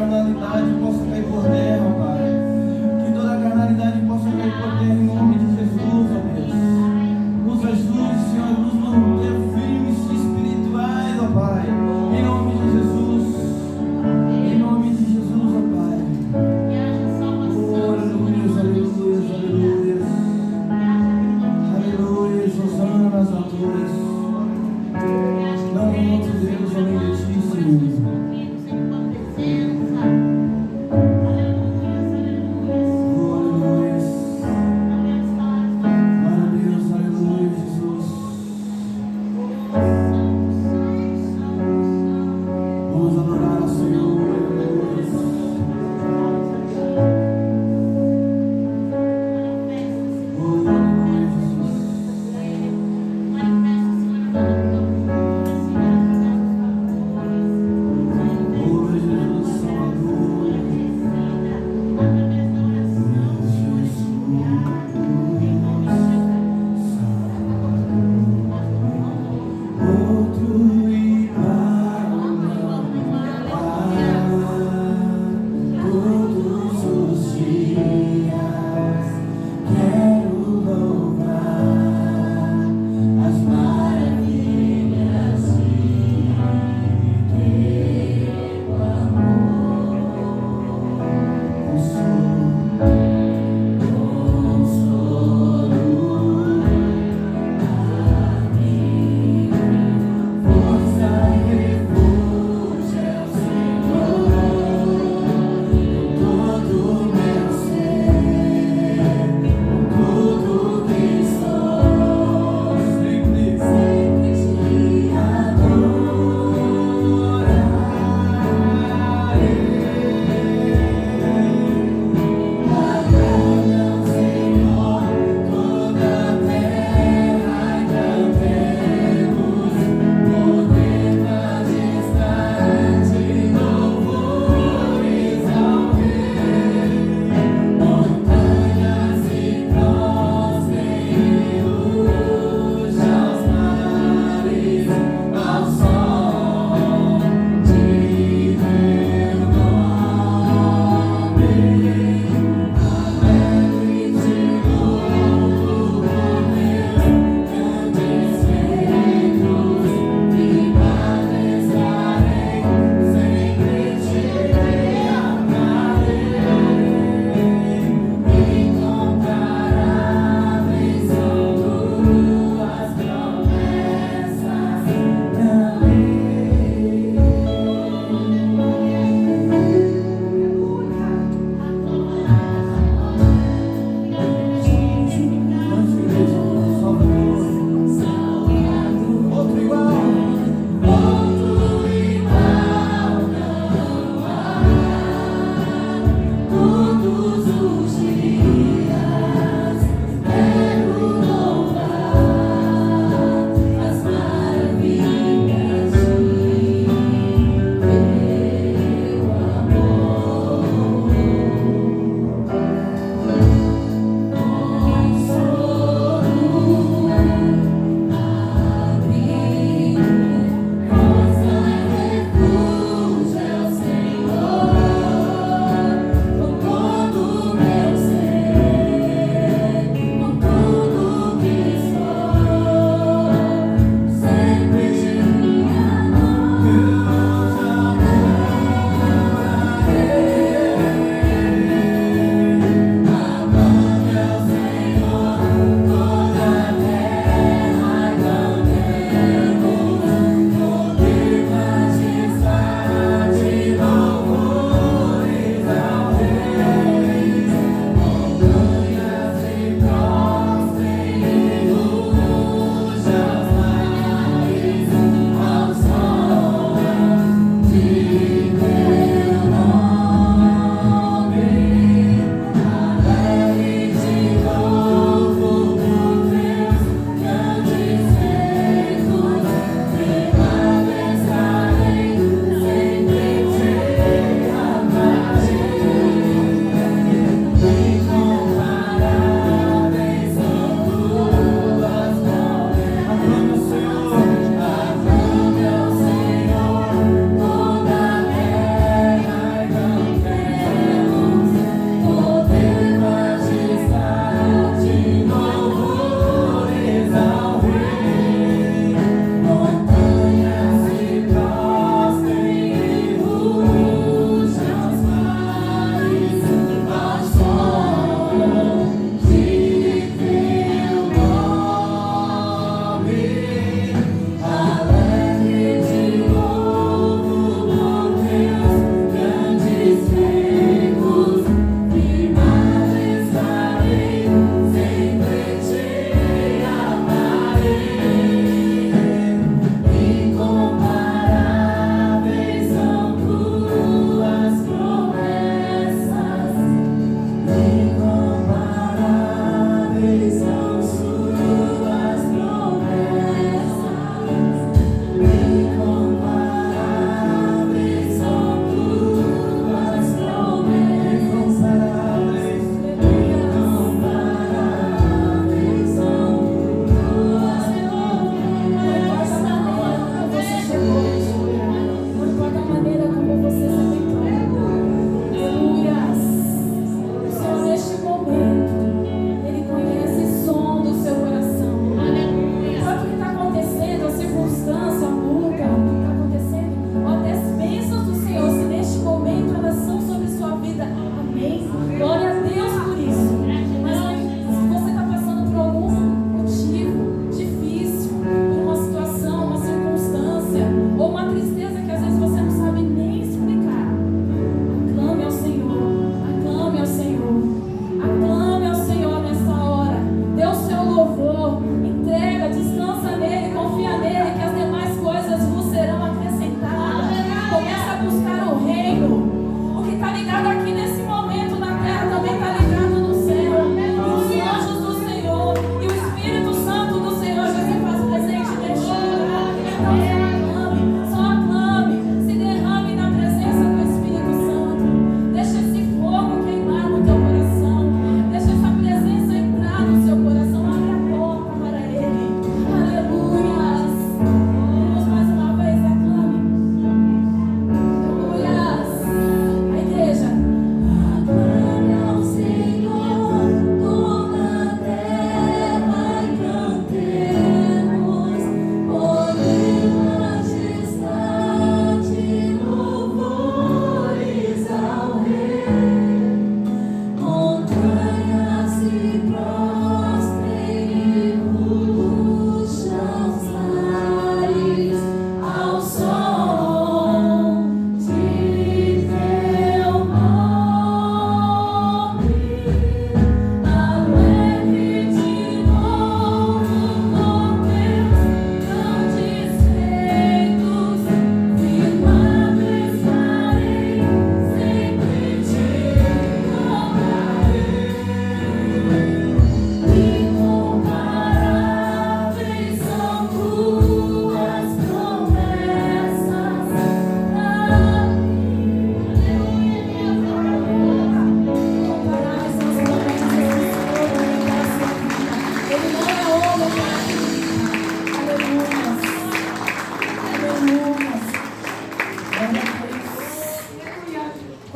carnalidade possa cair por terra, Pai. Que toda carnalidade possa cair por terra em nome de Jesus, ó Deus. Nos ajude, Senhor, nos manter firmes e espirituais, ó Pai. Em nome de Jesus. Em nome de Jesus, ó Pai. Oh, aleluias, aleluias, aleluias. Aleluias, Hosana nas alturas. Não há outro Deus além de ti, Senhor.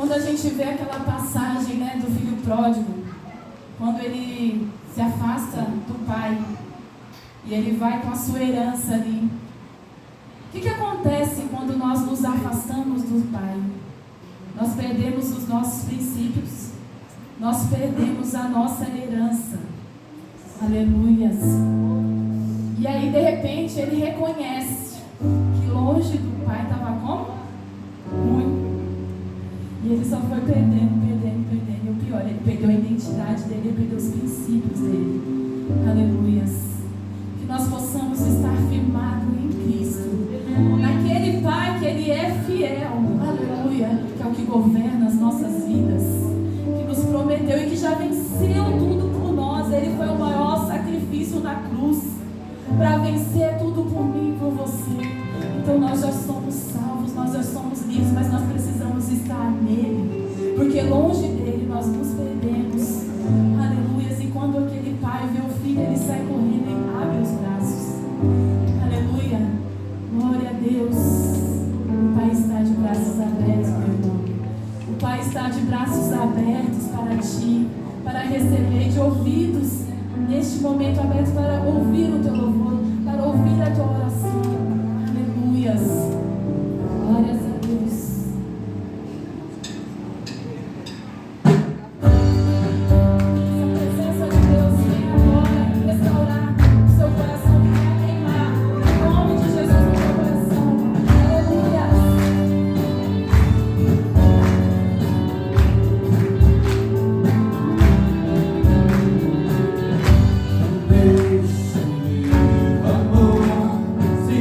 Quando a gente vê aquela passagem, né, do filho pródigo, quando ele se afasta do pai e ele vai com a sua herança ali, o que acontece quando nós nos afastamos do pai? Nós perdemos os nossos princípios, nós perdemos a nossa herança. Aleluias. E aí de repente ele reconhece que longe do pai estava como? Ruim. E ele só foi perdendo. E o pior, ele perdeu a identidade dele, ele perdeu os princípios dele. Aleluias. Que nós possamos estar firmados em Cristo, naquele Pai que Ele é fiel. Aleluia. Que é o que governa as nossas vidas, que nos prometeu e que já venceu tudo por nós. Ele foi o maior sacrifício na cruz para vencer tudo por mim e por você. Então nós já somos salvos, nós já somos livres, mas nós precisamos estar nele, porque longe dele nós nos perdemos. Aleluia. E quando aquele pai vê o filho, ele sai correndo e abre os braços. Aleluia. Glória a Deus. O pai está de braços abertos, meu irmão. O pai está de braços abertos para ti, para receber, de ouvidos neste momento abertos para ouvir o teu louvor, para ouvir a tua oração. Aleluias. Glórias a Deus. Essa presença de Deus vem agora restaurar o seu coração, que quer queimar. Em nome de Jesus no teu coração. Aleluia. Deixa-me, amor, se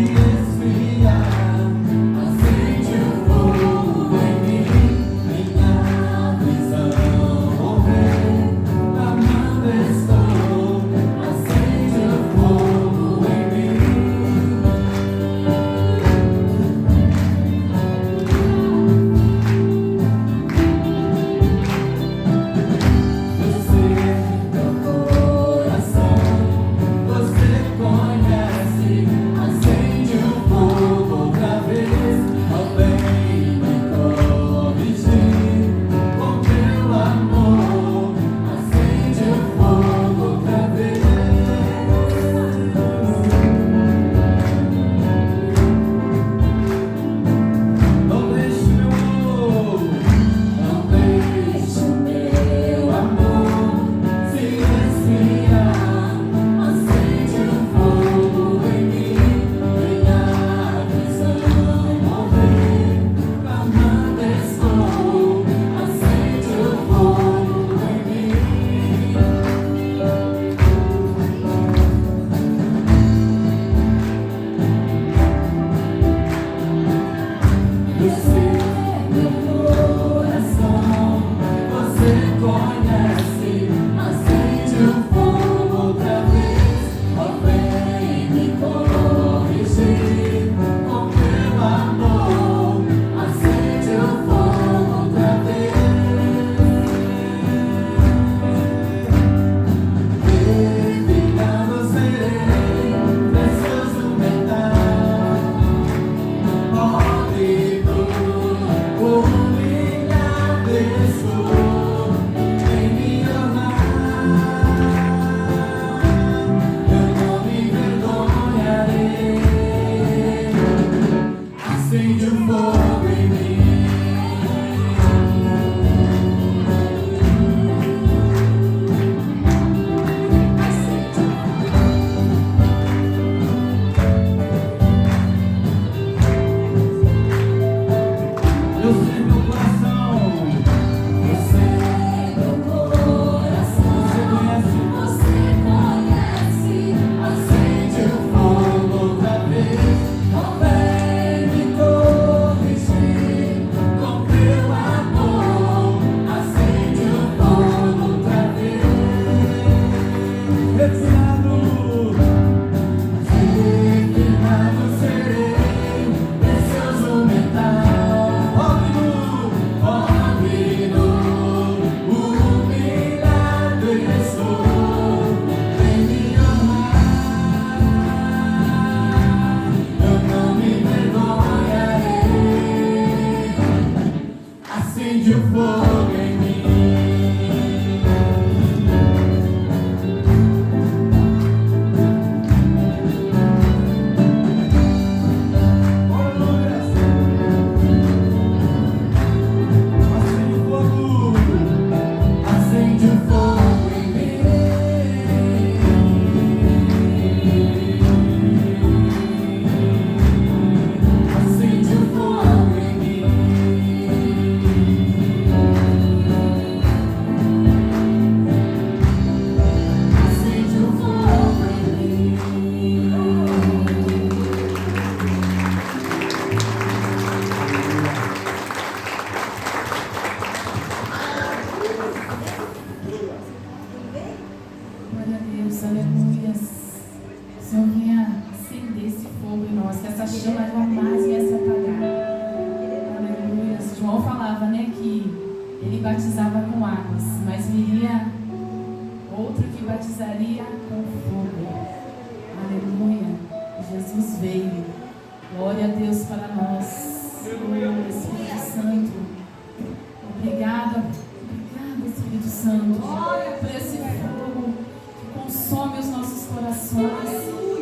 acende o fogo em mim. Bora, Lucas. Acende o fogo. Acende o fogo em mim. Acende o fogo em mim. Acende o fogo em mim. Glória a Deus, aleluias. Senhor, venha acender esse fogo em nós, que essa chama jamais venha se apagar. Aleluias. João falava, né, que ele batizava com águas, mas viria outro que batizaria com fogo. Aleluia. Jesus veio. Glória a Deus para nós. Oh, Espírito Santo. Obrigada, Espírito Santo, por esse fogo que consome os nossos corações,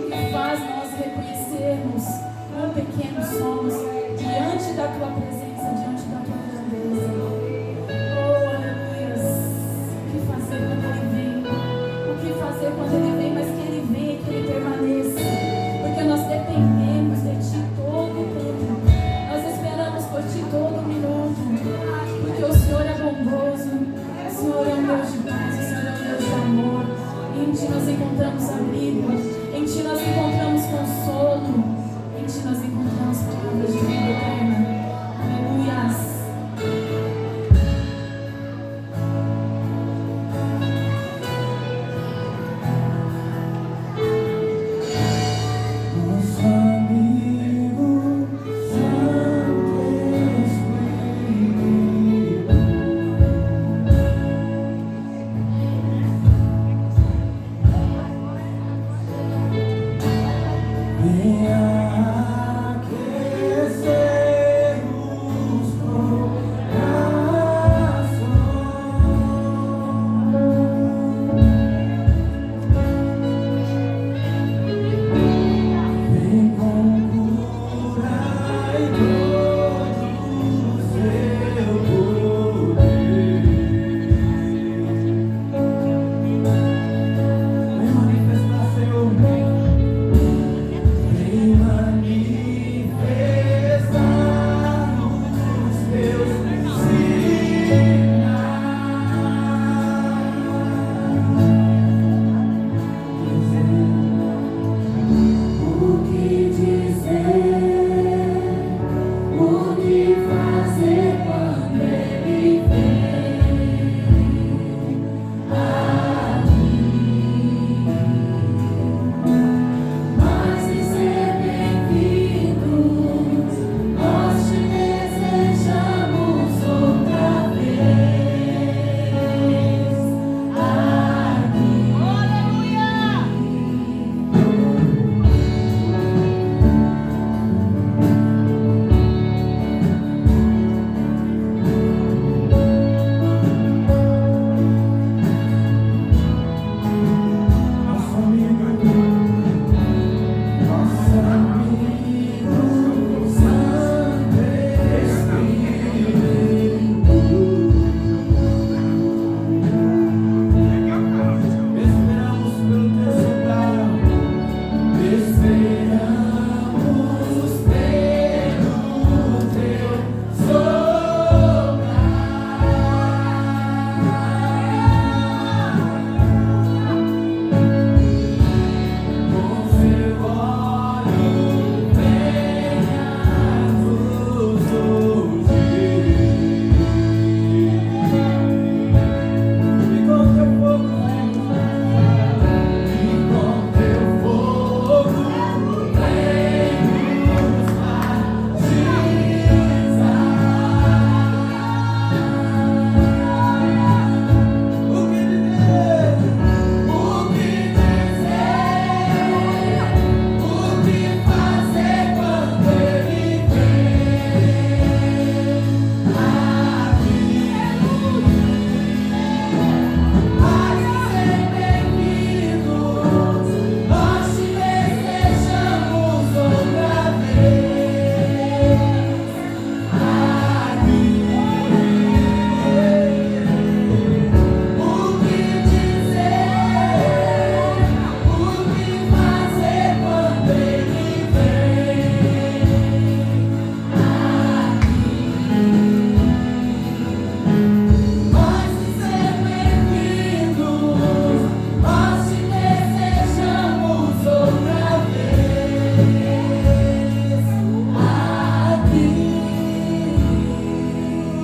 que faz nós reconhecermos quão pequenos somos diante da Tua presença, diante da Tua grandeza. Oh, aleluia. O que fazer quando Ele vem? O que fazer quando Ele vem? Mas que Ele venha e que Ele permaneça, porque nós dependemos de Ti todo o tempo. Nós esperamos por Ti todo minuto, porque o Senhor é bondoso, o Senhor é um Deus de paz, o Senhor é um Deus de amor. Em Ti nós encontramos abrigo, em Ti nós encontramos consolo, em Ti nós encontramos palavras de vida eterna. Aleluias. Nosso amigo Santo Espírito, venha aquecer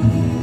Nós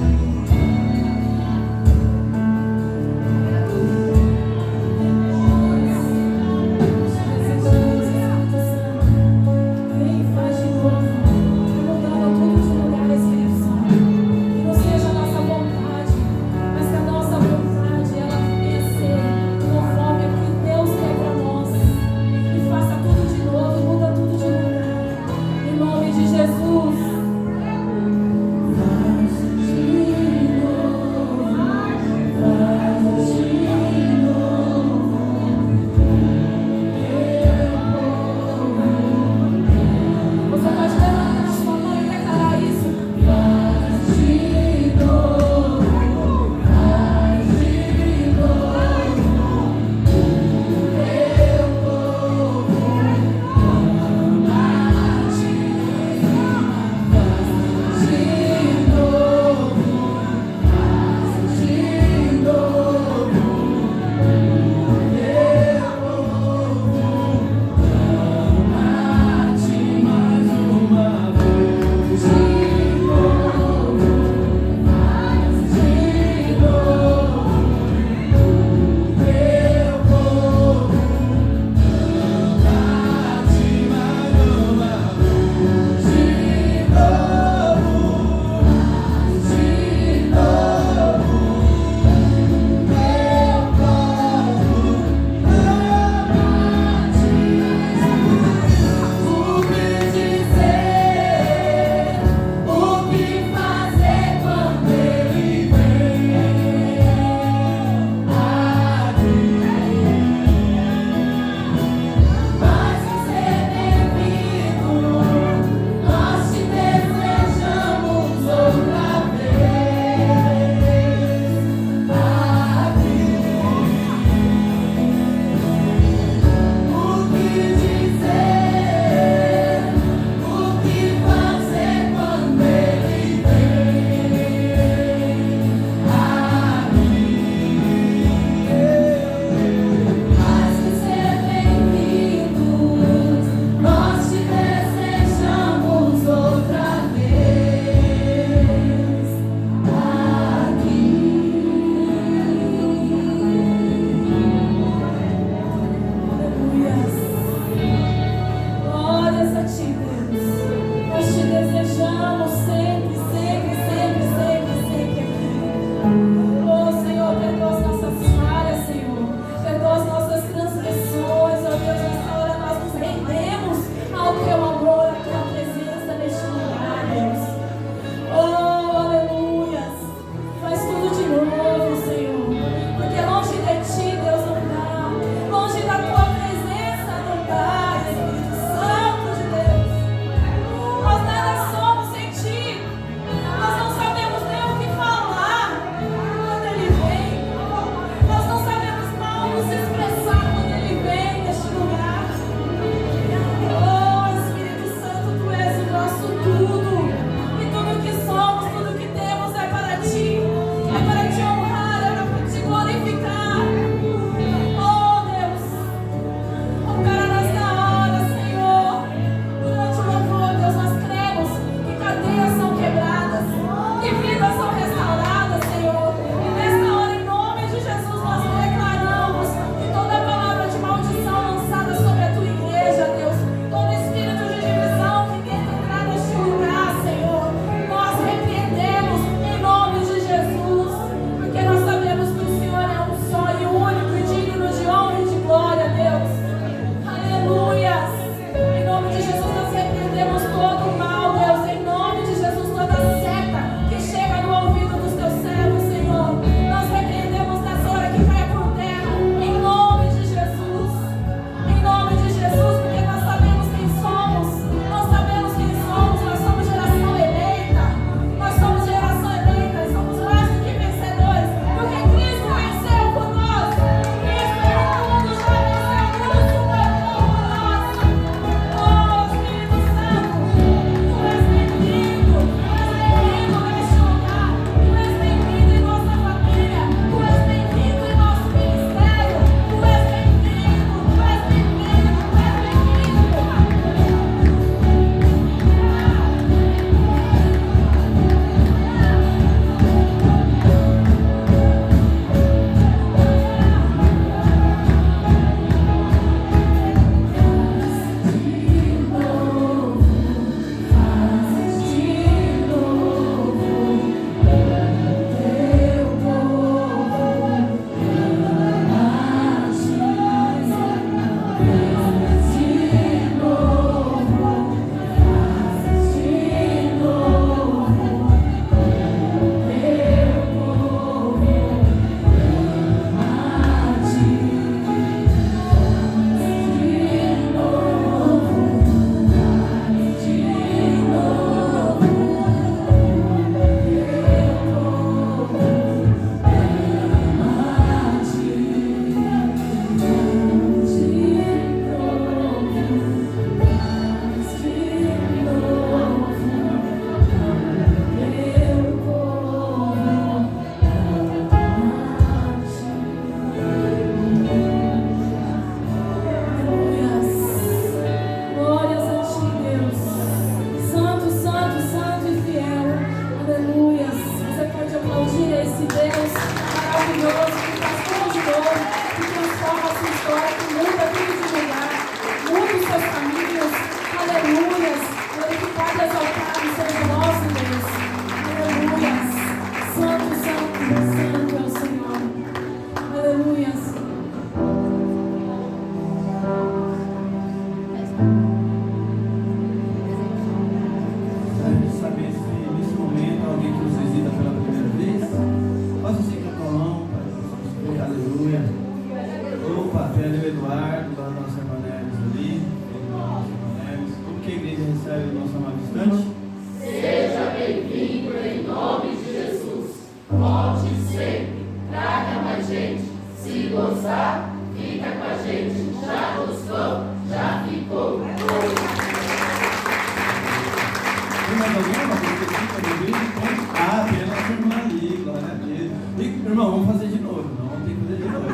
Irmão, vamos fazer de novo, não vamos ter que fazer de novo.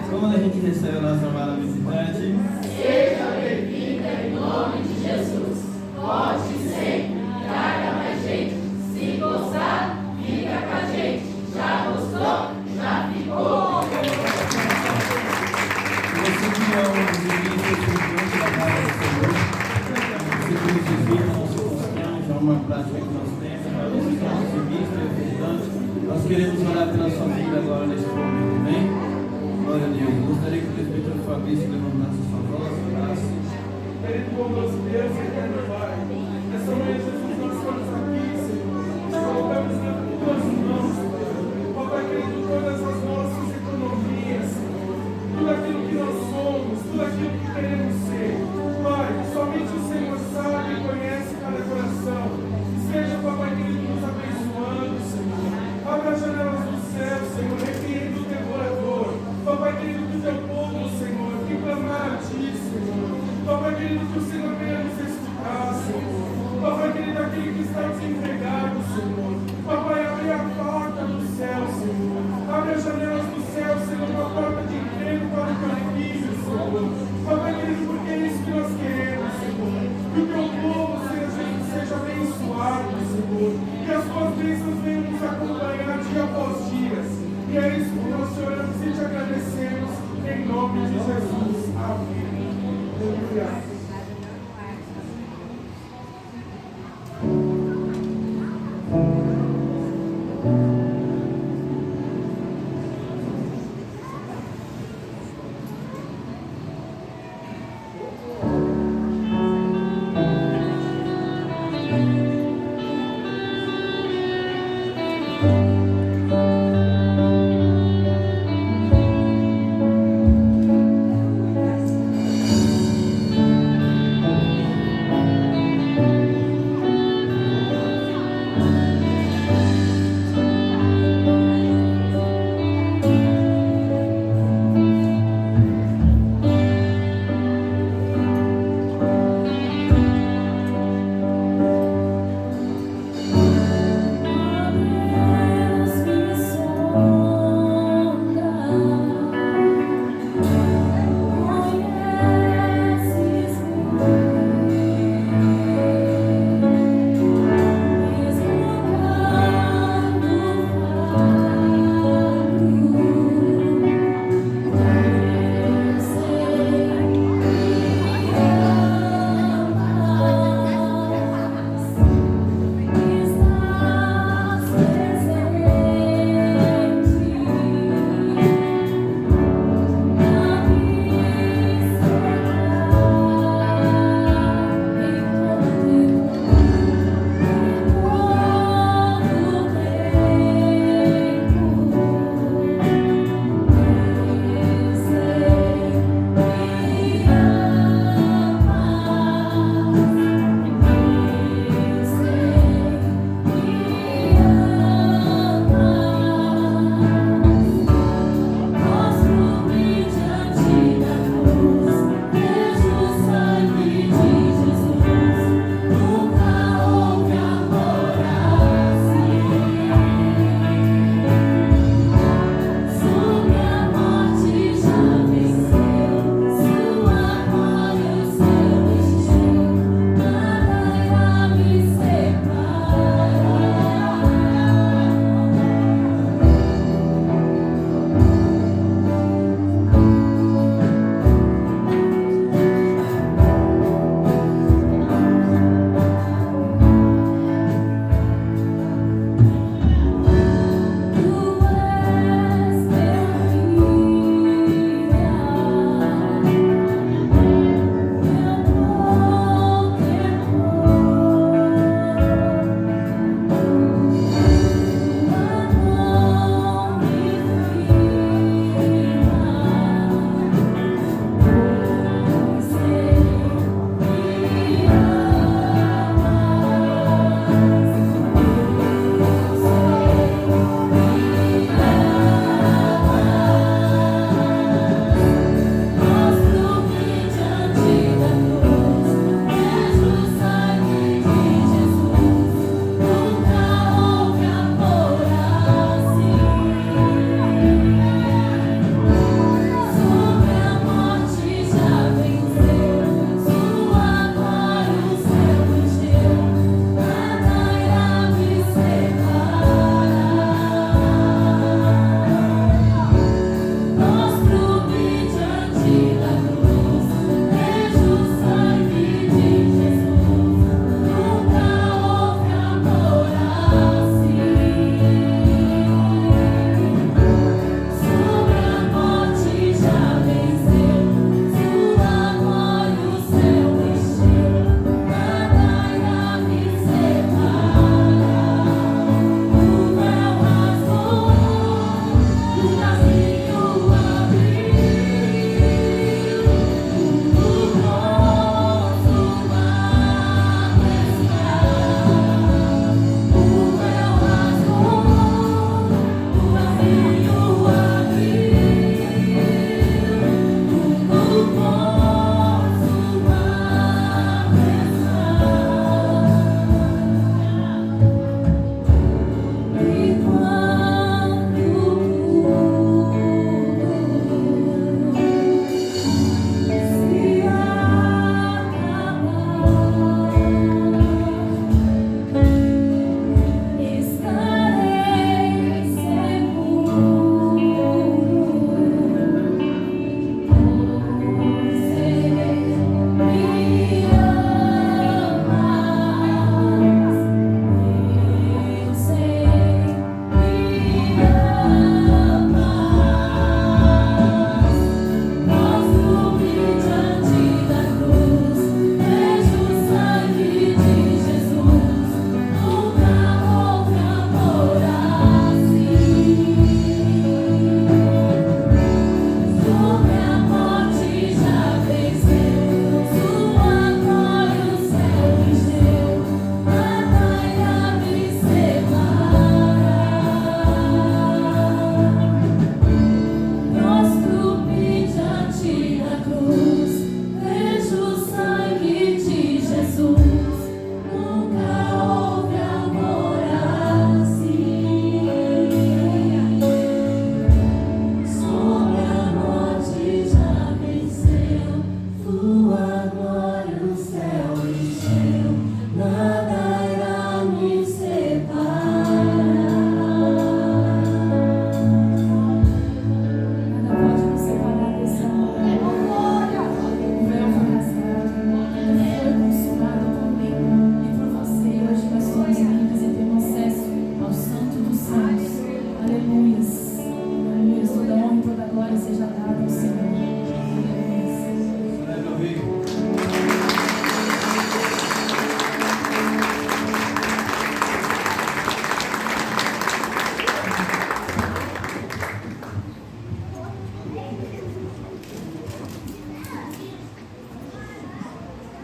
Quando a gente recebe a nossa amada visitante, seja bem-vinda em nome de Jesus. Volte sempre, traga mais gente. Se gostar, fica com a gente. Já gostou? Já ficou. Você que é um visitante da casa do Senhor, você que nos visita no seu constante, é uma prática que nós temos, mas você que é um serviço, visitante, nós queremos orar pela sua vida agora nesse momento, amém? Glória a Deus. Eu gostaria que o presbítero Fabrício levantasse sua voz, orasse. Querido bondoso Deus, eterno Pai, nessa manhã, Jesus, nós estamos aqui, Senhor, te colocamos nas tuas mãos, ó Pai querido, todas as nossas economias, Senhor, tudo aquilo que nós somos, tudo aquilo que queremos ser. Pai, somente o Senhor sabe e conhece cada coração. Seja, Papai querido, nos abençoando, Senhor. Abra as janelas do céu, Senhor, repreenda o devorador. Papai querido, do teu povo, Senhor, que clamar a ti, Senhor. Papai querido, que o Senhor venha nos escutar, Senhor. Papai querido, aquele que está desempregado, Senhor. Papai, abre a porta do céu, Senhor. Abre as janelas do céu, Senhor, uma porta de emprego para o teu filho, Senhor. Papai querido, porque é isso que nós queremos, Senhor. Que o teu povo seja abençoado, Senhor. Que as tuas bênçãos venham nos acompanhar dia após dia. E é isso que nós te oramos e te agradecemos. Em nome de Jesus. Amém. Aleluia.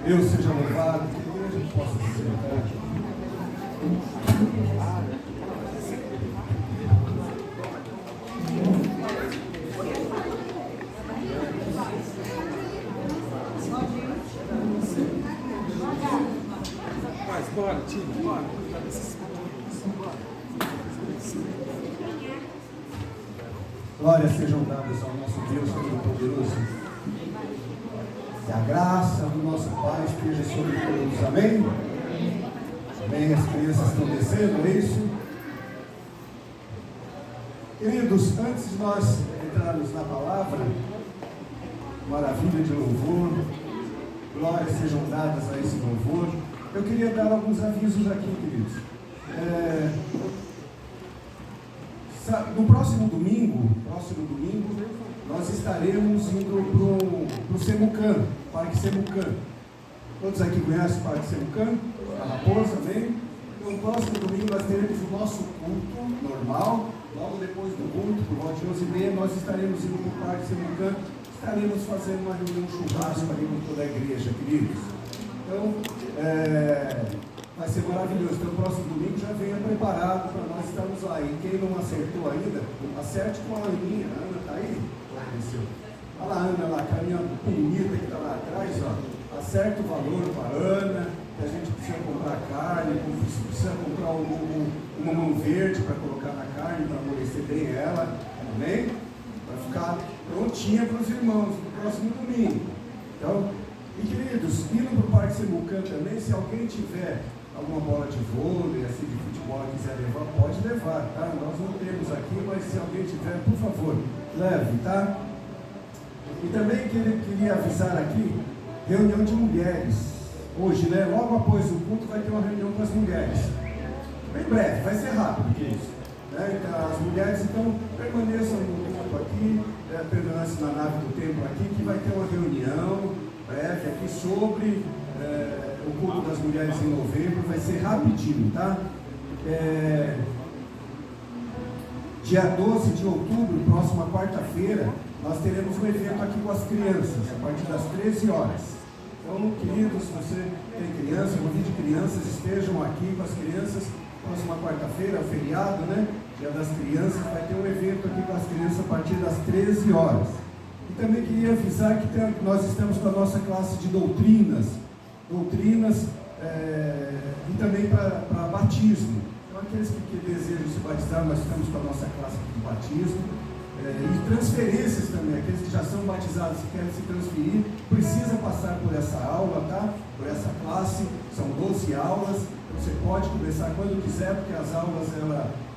Deus seja louvado, que a igreja possa se sentar. Bora, tio, bora. Glórias sejam dadas ao nosso Deus Todo-Poderoso. Que a graça do nosso Pai esteja sobre todos. Amém? Amém. As crianças estão descendo, é isso? Queridos, antes de nós entrarmos na palavra, maravilha de louvor, glórias sejam dadas a esse louvor, eu queria dar alguns avisos aqui, queridos. No próximo domingo, nós estaremos indo para o Semucan, Parque Semucan. Todos aqui conhecem o Parque Semucan? A Raposa, amém? No próximo domingo nós teremos o nosso culto normal. Logo depois do culto, por volta de 11h30, nós estaremos indo para o Parque Semucan. Estaremos fazendo uma reunião churrasco ali com toda a igreja, queridos. Então, vai ser maravilhoso. Então, o próximo domingo já venha preparado para nós estarmos lá. E quem não acertou ainda, acerte com a Aninha. A Ana está aí? Olha lá a Ana lá, a carinha bonita que está lá atrás, ó. Acerta o valor para a Ana, que a gente precisa comprar carne, precisa comprar uma mão verde para colocar na carne, para amolecer bem ela. Amém? Para ficar prontinha para os irmãos no próximo domingo. Então, e queridos, indo para o Parque Semucan também, se alguém tiver alguma bola de vôlei, assim, de futebol e quiser levar, pode levar, tá? Nós não temos aqui, mas se alguém tiver, por favor, leve, tá? E também queria avisar aqui, reunião de mulheres. Hoje, né? Logo após o culto vai ter uma reunião com as mulheres. Bem breve, vai ser rápido, queridos. Né? Então, as mulheres, então, permaneçam no tempo aqui, permaneçam na nave do templo aqui, que vai ter uma reunião breve aqui sobre o culto das mulheres em novembro. Vai ser rapidinho, tá? Dia 12 de outubro, próxima quarta-feira, nós teremos um evento aqui com as crianças, a partir das 13 horas. Então, queridos, se você tem criança, convide crianças, estejam aqui com as crianças. Próxima quarta-feira, feriado, né? Dia das Crianças, vai ter um evento aqui com as crianças a partir das 13 horas. E também queria avisar que nós estamos com a nossa classe de doutrinas e também para batismo. Então, aqueles que desejam se batizar, nós estamos com a nossa classe de batismo. E transferências também, aqueles que já são batizados e querem se transferir, precisa passar por essa aula, tá? Por essa classe, são 12 aulas, você pode começar quando quiser, porque as aulas,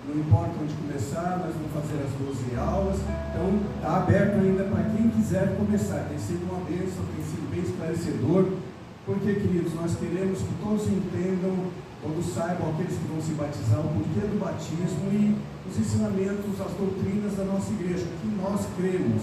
não importa onde começar, nós vamos fazer as 12 aulas, então está aberto ainda para quem quiser começar. Tem sido uma bênção, tem sido bem esclarecedor, porque, queridos, nós queremos que todos entendam, todos saibam, aqueles que vão se batizar, o porquê do batismo e os ensinamentos, as doutrinas da nossa igreja, que nós cremos.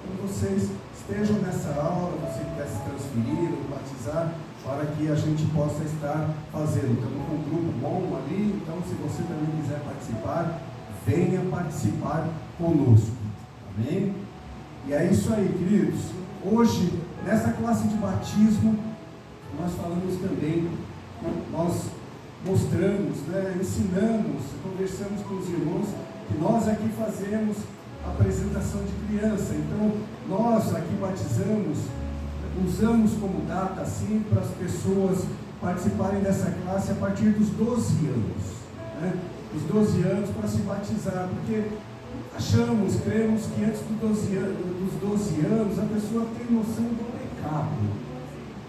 Então vocês estejam nessa aula, você que quer se transferir ou batizar, para que a gente possa estar fazendo. Estamos com um grupo bom ali, então se você também quiser participar, venha participar conosco. Amém? E é isso aí, queridos. Hoje, nessa classe de batismo, nós falamos também, nós mostramos, né, ensinamos, conversamos com os irmãos que nós aqui fazemos a apresentação de criança. Então, nós aqui batizamos, usamos como data assim para as pessoas participarem dessa classe a partir dos 12 anos, né? Os 12 anos para se batizar, porque cremos que antes dos 12 anos a pessoa tem noção do pecado,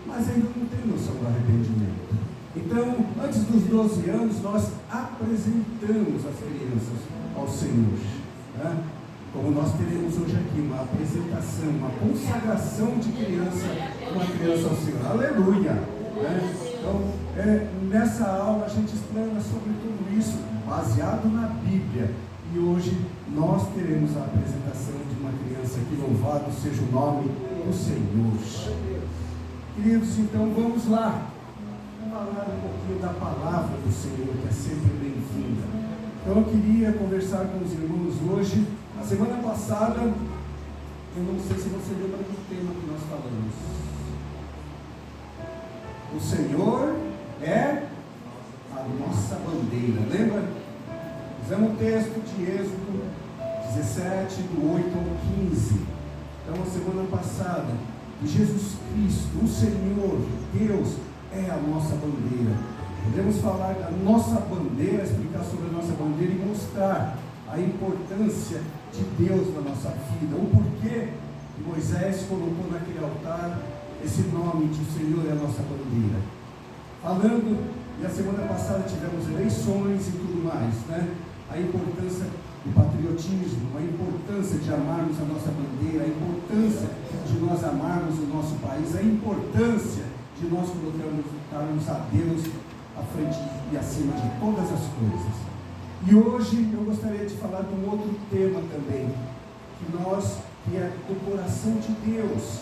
mas ainda não tem noção do arrependimento. Então, antes dos 12 anos, nós apresentamos as crianças ao Senhor, né? Como nós teremos hoje aqui, uma apresentação, uma consagração de criança, uma criança ao Senhor. Aleluia! Né? Então, nessa aula a gente explana sobre tudo isso, baseado na Bíblia. E hoje nós teremos a apresentação de uma criança aqui, louvado seja o nome do Senhor. Queridos, então vamos lá. Falar um pouquinho da palavra do Senhor, que é sempre bem-vinda. Então eu queria conversar com os irmãos hoje. A semana passada, eu não sei se você lembra do tema que nós falamos. O Senhor é a nossa bandeira. Lembra? Fizemos o texto de Êxodo 17, do 8 ao 15. Então, a semana passada, Jesus Cristo, o Senhor, Deus, é a nossa bandeira. Podemos falar da nossa bandeira, explicar sobre a nossa bandeira e mostrar a importância de Deus na nossa vida. O porquê que Moisés colocou naquele altar esse nome de Senhor é a nossa bandeira. Falando, e a semana passada tivemos eleições e tudo mais, né? A importância do patriotismo, a importância de amarmos a nossa bandeira, a importância de nós amarmos o nosso país, a importância de nós colocarmos a Deus à frente e acima de todas as coisas. E hoje eu gostaria de falar de um outro tema também, que é do coração de Deus,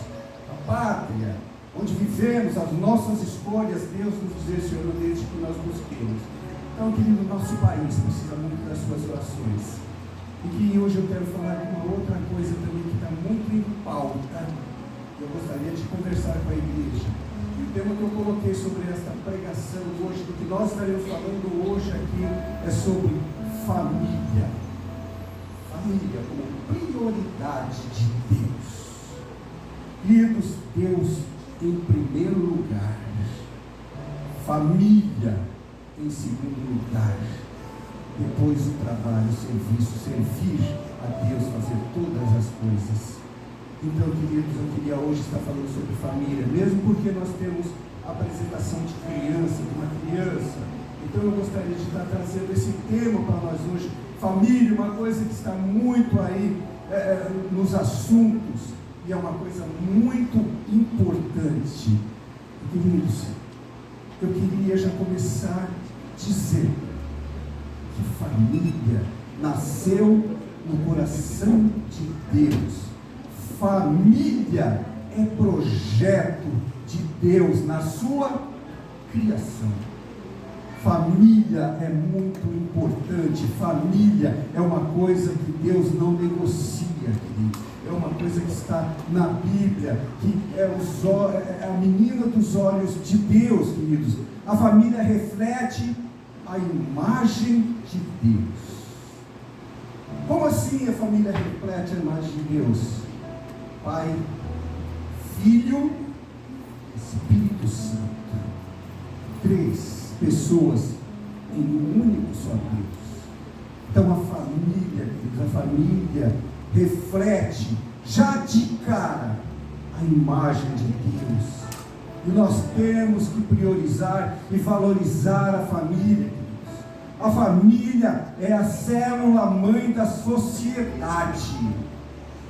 a pátria, onde vivemos as nossas escolhas, Deus nos direcionou desde que nós busquemos. Então, querido, nosso país precisa muito das suas orações. E que hoje eu quero falar de uma outra coisa também que está muito em pauta. Eu gostaria de conversar com a igreja. E o tema que eu coloquei sobre esta pregação hoje, do que nós estaremos falando hoje aqui, é sobre família. Família como prioridade de Deus. Queridos, Deus em primeiro lugar. Família em segundo lugar. Depois o trabalho, o serviço, servir a Deus, fazer todas as coisas. Então, queridos, eu queria hoje estar falando sobre família, mesmo porque nós temos a apresentação de uma criança. Então, eu gostaria de estar trazendo esse tema para nós hoje. Família, uma coisa que está muito aí nos assuntos, e é uma coisa muito importante. Queridos, eu queria já começar dizendo que família nasceu no coração de Deus. Família é projeto de Deus na sua criação. Família é muito importante. Família é uma coisa que Deus não negocia, querido. É uma coisa que está na Bíblia, que é a menina dos olhos de Deus, queridos. A família reflete a imagem de Deus. Como assim a família reflete a imagem de Deus? Pai, Filho, Espírito Santo. 3 pessoas em um único só Deus. Então a família, queridos, a família reflete já de cara a imagem de Deus. E nós temos que priorizar e valorizar a família, queridos. A família é a célula-mãe da sociedade.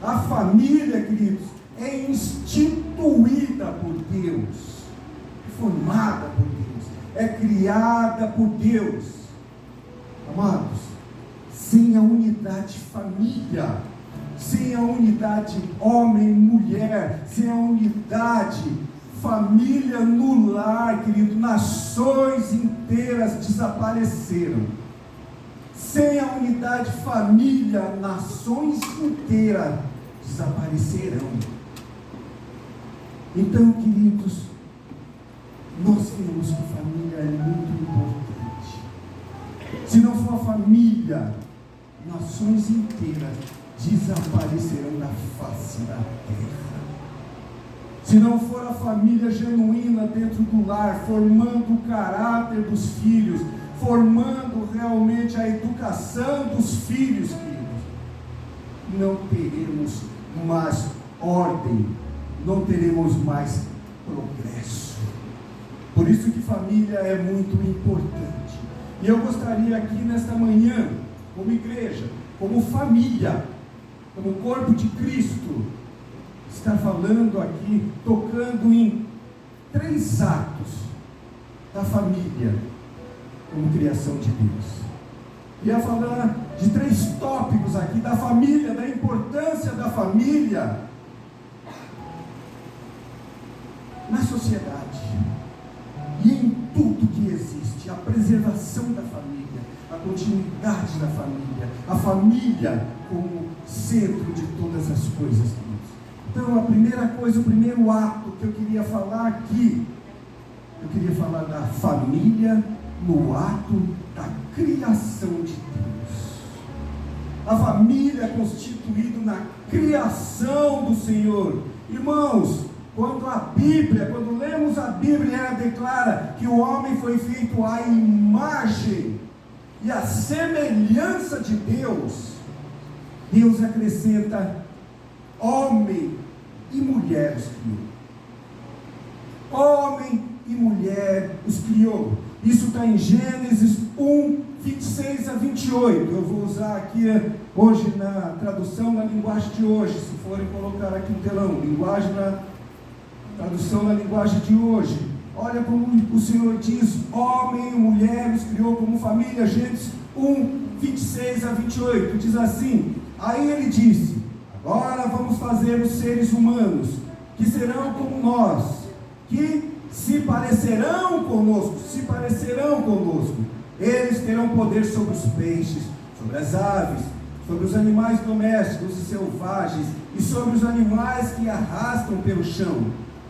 A família, queridos, é instituída por Deus, é formada por Deus, é criada por Deus. Amados, sem a unidade família, sem a unidade homem-mulher, sem a unidade família no lar, querido, nações inteiras desapareceram. Sem a unidade família, nações inteiras desaparecerão. Então, queridos, nós vemos que família é muito importante. Se não for a família, nações inteiras desaparecerão da face da terra. Se não for a família genuína dentro do lar, formando o caráter dos filhos, formando realmente a educação dos filhos, queridos, não teremos mais ordem, não teremos mais progresso. Por isso que família é muito importante. E eu gostaria aqui nesta manhã, como igreja, como família, como corpo de Cristo, estar falando aqui, tocando em 3 atos da família como criação de Deus. Queria falar de 3 tópicos aqui da família, da importância da família na sociedade e em tudo que existe, a preservação da família, a continuidade da família, a família como centro de todas as coisas, queridos. Então, a primeira coisa, o primeiro ato que eu queria falar aqui eu queria falar da família no ato da criação de Deus. A família é constituída na criação do Senhor. Irmãos, quando lemos a Bíblia, ela declara que o homem foi feito à imagem e à semelhança de Deus. Deus acrescenta homem e mulher os criou. Homem e mulher os criou. Isso está em Gênesis 1, 26 a 28. Eu vou usar aqui hoje na tradução na linguagem de hoje, se forem colocar aqui no telão, tradução na linguagem de hoje. Olha como o Senhor diz: homem e mulher os criou como família. Gênesis 1, 26 a 28. Diz assim: aí ele disse: agora vamos fazer os seres humanos, que serão como nós, que se parecerão conosco. Eles terão poder sobre os peixes, sobre as aves, sobre os animais domésticos e selvagens, e sobre os animais que arrastam pelo chão.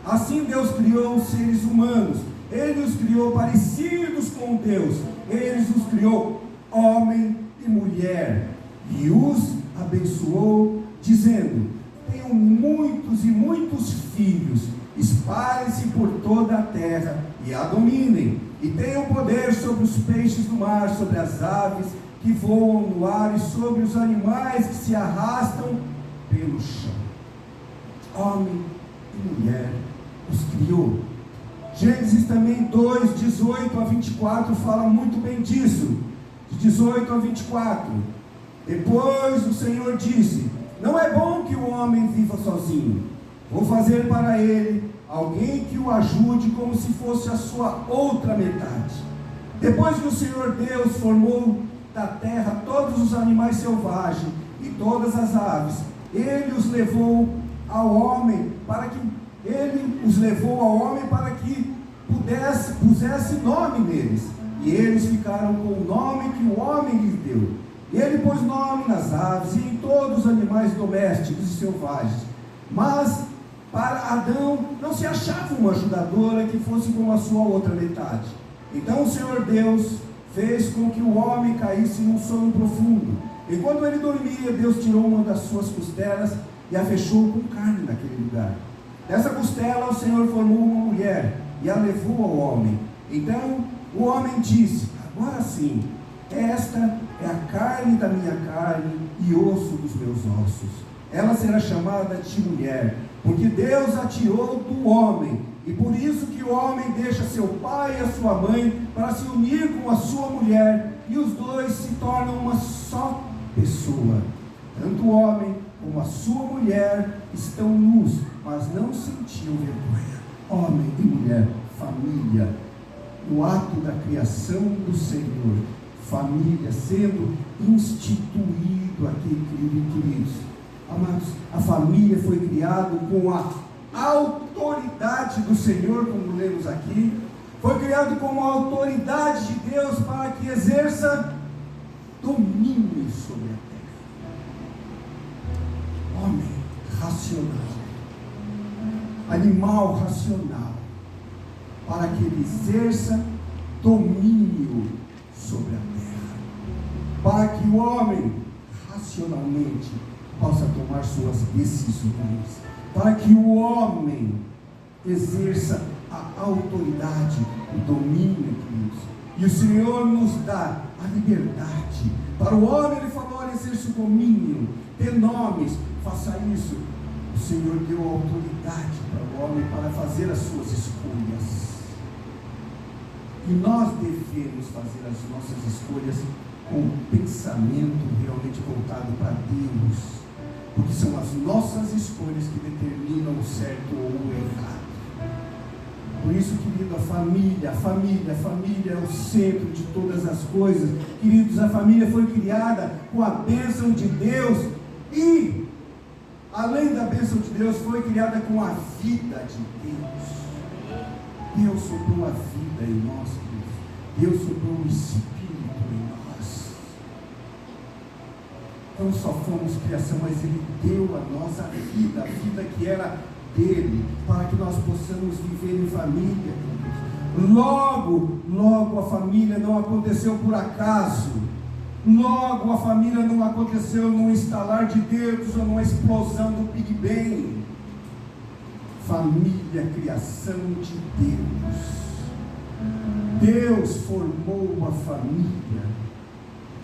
Assim Deus criou os seres humanos. Ele os criou parecidos com Deus. Ele os criou homem e mulher, e os abençoou, dizendo: tenham muitos e muitos filhos, espalhem-se por toda a terra e a dominem, e tenham poder sobre os peixes do mar, sobre as aves que voam no ar e sobre os animais que se arrastam pelo chão. Homem e mulher os criou. Gênesis também 2, 18 a 24 fala muito bem disso. De 18 a 24. Depois o Senhor disse: não é bom que o homem viva sozinho. Vou fazer para ele alguém que o ajude, como se fosse a sua outra metade. Depois que o Senhor Deus formou da terra todos os animais selvagens e todas as aves, ele os levou ao homem para que pusesse nome neles. E eles ficaram com o nome que o homem lhes deu. Ele pôs nome nas aves e em todos os animais domésticos e selvagens. Mas para Adão não se achava uma ajudadora que fosse como a sua outra metade. Então o Senhor Deus fez com que o homem caísse num sono profundo. Enquanto ele dormia, Deus tirou uma das suas costelas e a fechou com carne naquele lugar. Dessa costela o Senhor formou uma mulher e a levou ao homem. Então o homem disse: agora sim, esta é a carne da minha carne e osso dos meus ossos. Ela será chamada de mulher, porque Deus a tirou do homem. E por isso que o homem deixa seu pai e a sua mãe para se unir com a sua mulher, e os dois se tornam uma só pessoa. Tanto o homem como a sua mulher estão nus, mas não sentiam vergonha. Homem e mulher, família, no ato da criação do Senhor, família sendo instituído aqui, queridos. Amados, a família foi criada com a autoridade do Senhor, como lemos aqui. Foi criado com a autoridade de Deus para que exerça domínio sobre a terra. Homem racional, animal racional, para que ele exerça domínio sobre a terra, para que o homem racionalmente possa tomar suas decisões, para que o homem exerça a autoridade, o domínio, queridos. E o Senhor nos dá a liberdade. Para o homem ele falou: olha, exerça o domínio, dê nomes, faça isso. O Senhor deu a autoridade para o homem para fazer as suas escolhas. E nós devemos fazer as nossas escolhas com o pensamento realmente voltado para Deus, porque são as nossas escolhas que determinam o certo ou o errado. Por isso, querido, a família é o centro de todas as coisas. Queridos, a família foi criada com a bênção de Deus e, além da bênção de Deus, foi criada com a vida de Deus. Deus soprou a vida em nós, queridos. Deus soprou o Espírito em nós. Não só fomos criação, mas Ele deu a nós a vida que era dele, para que nós possamos viver em família, queridos. Logo a família não aconteceu por acaso. Logo a família não aconteceu num estalar de dedos ou numa explosão do Big Bang. Família é criação de Deus. Deus formou a família.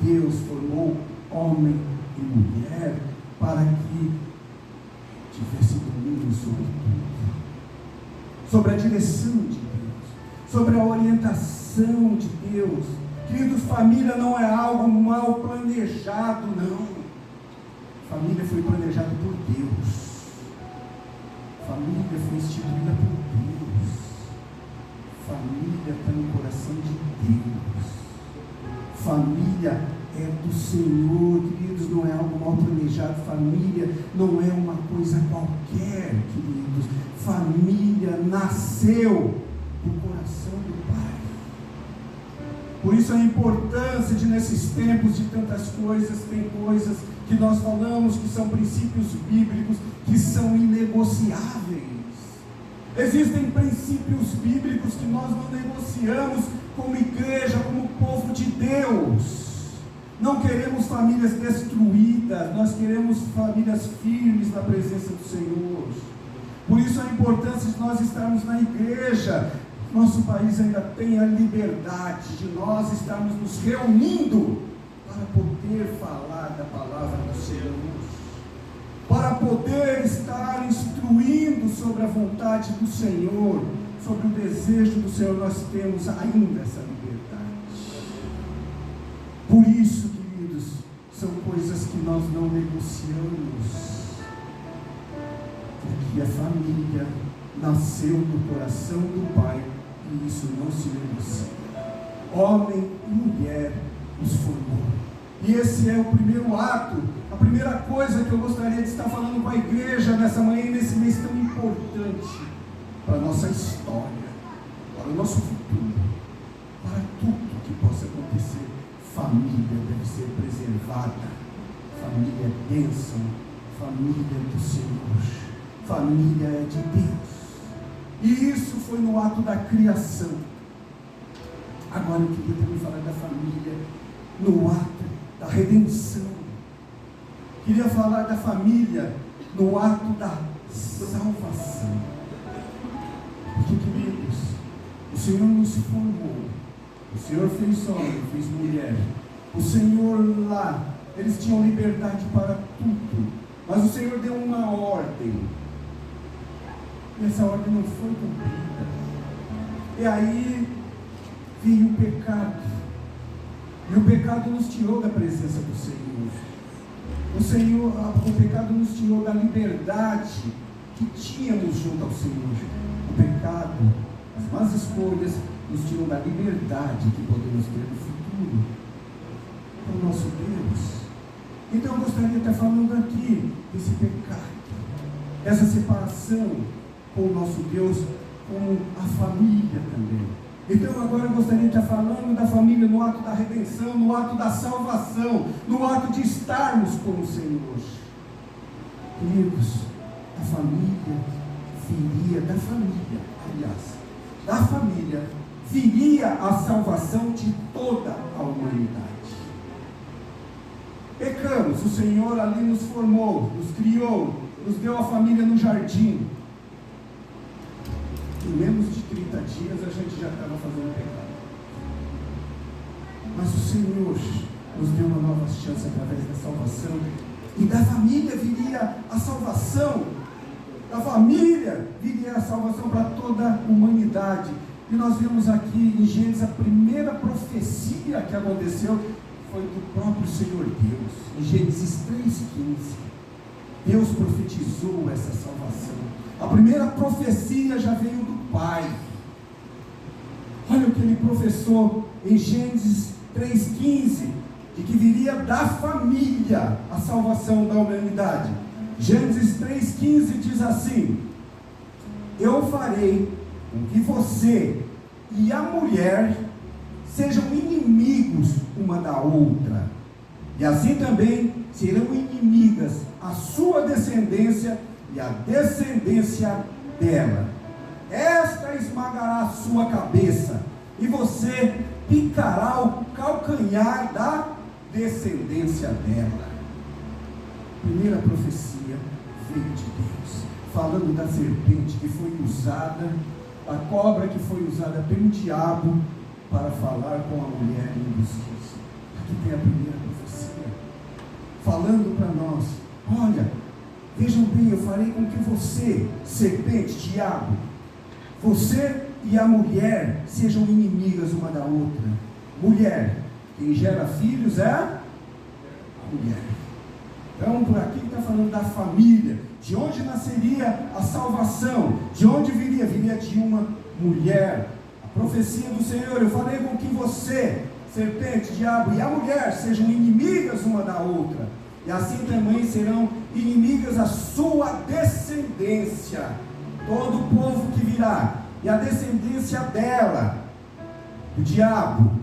Deus formou homem e mulher para que tivesse domínio sobre tudo, sobre a direção de Deus, sobre a orientação de Deus. Queridos, família não é algo mal planejado, não. Família foi planejada por Deus. Família foi instituída por Deus. Família está no coração de Deus. Família é do Senhor, queridos, não é algo mal planejado. Família não é uma coisa qualquer, queridos. Família nasceu do coração do Pai. Por isso a importância de, nesses tempos de tantas coisas, tem coisas que nós falamos que são princípios bíblicos, que são inegociáveis. Existem princípios bíblicos que nós não negociamos como igreja, como povo de Deus. Não queremos famílias destruídas, nós queremos famílias firmes na presença do Senhor. Por isso a importância de nós estarmos na igreja. Nosso país ainda tem a liberdade de nós estarmos nos reunindo para poder falar da palavra do Senhor, para poder estar instruindo sobre a vontade do Senhor, sobre o desejo do Senhor. Nós temos ainda essa liberdade. Por isso, queridos, são coisas que nós não negociamos, porque a família nasceu no coração do Pai, e isso não se negocia. Homem e mulher os formou. E esse é o primeiro ato, a primeira coisa que eu gostaria de estar falando com a igreja nessa manhã e nesse mês tão importante para a nossa história, para o nosso futuro, para tudo que possa acontecer. Família deve ser preservada. Família é bênção. Família é do Senhor. Família é de Deus. E isso foi no ato da criação. Agora eu queria também falar da família no ato da redenção. Queria falar da família no ato da salvação. Porque, queridos, o Senhor nos formou. O Senhor fez homem, fez mulher. O Senhor lá, eles tinham liberdade para tudo. Mas o Senhor deu uma ordem. E essa ordem não foi cumprida. E aí veio o pecado. E o pecado nos tirou da presença do Senhor. O pecado nos tirou da liberdade que tínhamos junto ao Senhor. O pecado, as más escolhas, nos tiram da liberdade que podemos ter no futuro com o nosso Deus. Então eu gostaria de estar falando aqui desse pecado, essa separação com o nosso Deus, com a família também. Então agora eu gostaria de estar falando da família no ato da redenção, no ato da salvação, no ato de estarmos com o Senhor. Queridos, a família viria da família, aliás, da família viria a salvação de toda a humanidade. Pecamos, o Senhor ali nos formou, nos criou, nos deu a família no jardim. Em menos de 30 dias a gente já estava fazendo pecado. Mas o Senhor nos deu uma nova chance através da salvação. E da família viria a salvação. Da família viria a salvação para toda a humanidade. E nós vemos aqui em Gênesis a primeira profecia que aconteceu foi do próprio Senhor Deus. Em Gênesis 3,15, Deus profetizou essa salvação. A primeira profecia já veio do Pai. Olha o que ele professou em Gênesis 3,15, de que viria da família a salvação da humanidade. Gênesis 3,15 diz assim: eu farei com que você e a mulher sejam inimigos uma da outra, e assim também serão inimigas a sua descendência e a descendência dela. esta esmagará a sua cabeça, e você picará o calcanhar da descendência dela. Primeira profecia veio de Deus, falando da serpente que foi usada, a cobra que foi usada pelo diabo para falar com a mulher induzida. Aqui tem a primeira profecia, falando para nós: olha, vejam bem, eu farei com que você, serpente, diabo, você e a mulher sejam inimigas uma da outra. Mulher, quem gera filhos é a mulher. Então, por aqui está falando da família, de onde nasceria a salvação, de onde viria? Viria de uma mulher. A profecia do Senhor: eu farei com que você, serpente, diabo, e a mulher sejam inimigas uma da outra, e assim também serão inimigas a sua descendência, todo o povo que virá, e a descendência dela, o diabo,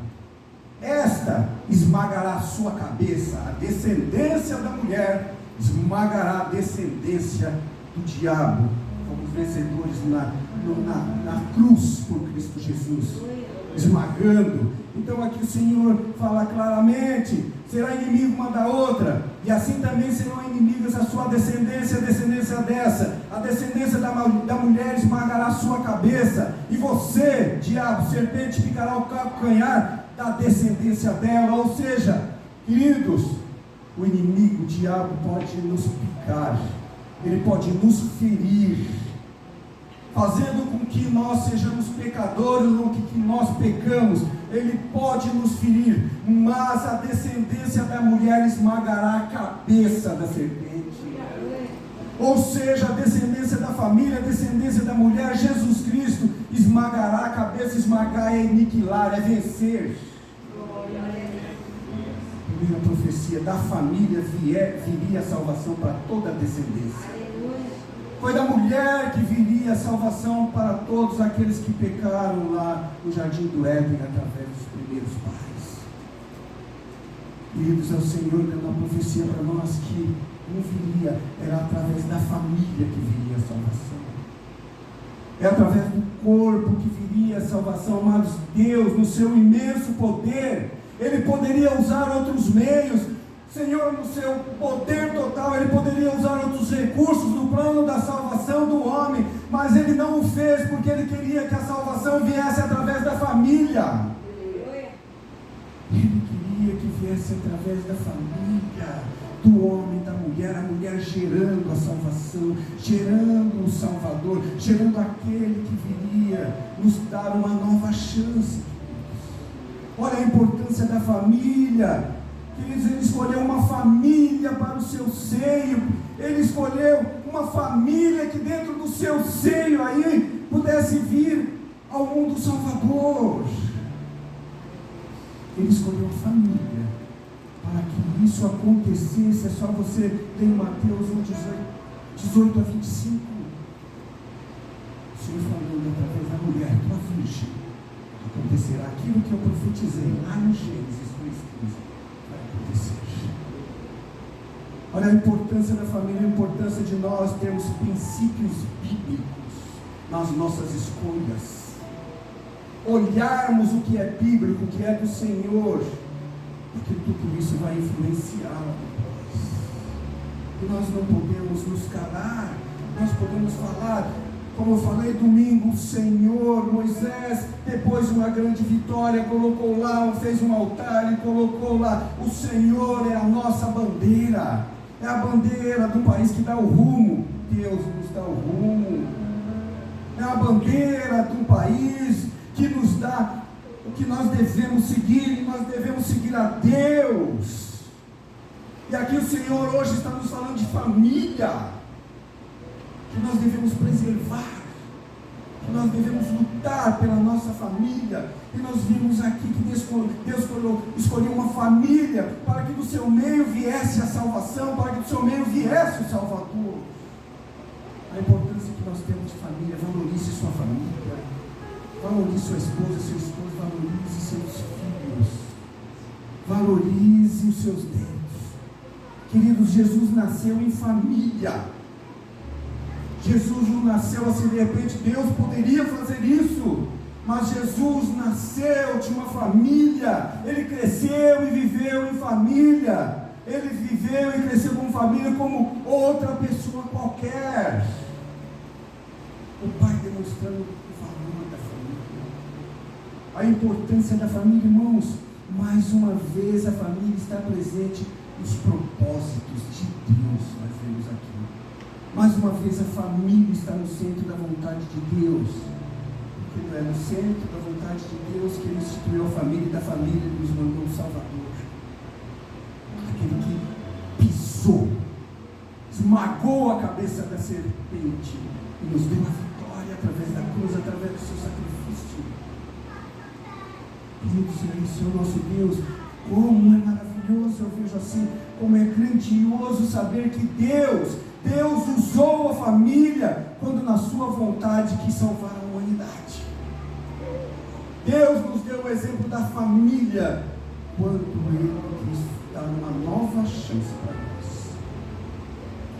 esta esmagará a sua cabeça. A descendência da mulher esmagará a descendência do diabo. Fomos vencedores na cruz por Cristo Jesus, esmagando. Então aqui o Senhor fala claramente: será inimigo uma da outra, e assim também serão inimigas a sua descendência, a descendência dessa. A descendência da mulher esmagará a sua cabeça, e você, diabo, serpente, picará o calcanhar da descendência dela. Ou seja, queridos, o inimigo, o diabo, pode nos picar, ele pode nos ferir, fazendo com que nós sejamos pecadores, ou que nós pecamos. Ele pode nos ferir, mas a descendência da mulher esmagará a cabeça da serpente. Ou seja, a descendência da família, a descendência da mulher, Jesus Cristo, esmagará a cabeça. Esmagar é aniquilar, é vencer. Primeira profecia: da família viria a salvação para toda a descendência. Foi da mulher que viria a salvação para todos aqueles que pecaram lá no jardim do Éden, através dos primeiros pais. Queridos, é o Senhor dando uma profecia para nós que não viria, era através da família que viria a salvação. É através do corpo que viria a salvação. Amados, Deus, no seu imenso poder, Ele poderia usar outros meios. Senhor, no seu poder total, Ele poderia usar outros recursos no plano da salvação do homem, mas Ele não o fez, porque Ele queria que a salvação viesse através da família. Ele queria que viesse através da família, do homem, da mulher, a mulher gerando a salvação, gerando o Salvador, gerando aquele que viria nos dar uma nova chance. Olha a importância da família. Queridos, Ele escolheu uma família para o seu seio. Ele escolheu uma família que dentro do seu seio aí pudesse vir ao mundo Salvador. Ele escolheu a família para que isso acontecesse. É só você ler em Mateus 18 a 25. O Senhor falando através da mulher, tua virgem, acontecerá aquilo que eu profetizei lá em Gênesis 2:15. Olha a importância da família, a importância de nós termos princípios bíblicos nas nossas escolhas, olharmos o que é bíblico, o que é do Senhor, porque tudo isso vai influenciar depois. E nós não podemos nos calar, nós podemos falar. Como eu falei domingo, o Senhor, Moisés, depois de uma grande vitória, colocou lá, fez um altar e colocou lá: o Senhor é a nossa bandeira, é a bandeira do país que dá o rumo. Deus nos dá o rumo, é a bandeira do país que nos dá o que nós devemos seguir, e nós devemos seguir a Deus. E aqui o Senhor hoje está nos falando de família, que nós devemos preservar, que nós devemos lutar pela nossa família. E nós vimos aqui que Deus escolheu uma família para que do seu meio viesse a salvação, para que do seu meio viesse o Salvador. A importância que nós temos de família: valorize sua família, valorize sua esposa, seu esposo, valorize seus filhos, valorize os seus netos. Queridos, Jesus nasceu em família. Jesus não nasceu assim de repente. Deus poderia fazer isso, mas Jesus nasceu de uma família. Ele cresceu e viveu em família. Ele viveu e cresceu como família, como outra pessoa qualquer. O Pai demonstrando o valor da família, a importância da família, irmãos. Mais uma vez a família está presente nos propósitos de Deus. Nós vemos aqui, mais uma vez a família está no centro da vontade de Deus, porque não é no centro da vontade de Deus que Ele instituiu a família, e da família Ele nos mandou um Salvador, aquele que pisou, esmagou a cabeça da serpente e nos deu a vitória através da cruz, através do seu sacrifício. Queridos, esse é o nosso Deus. Como é maravilhoso, eu vejo assim, como é grandioso saber que Deus usou a família quando na sua vontade quis salvar a humanidade. Deus nos deu o exemplo da família quando Ele quis dar uma nova chance para nós.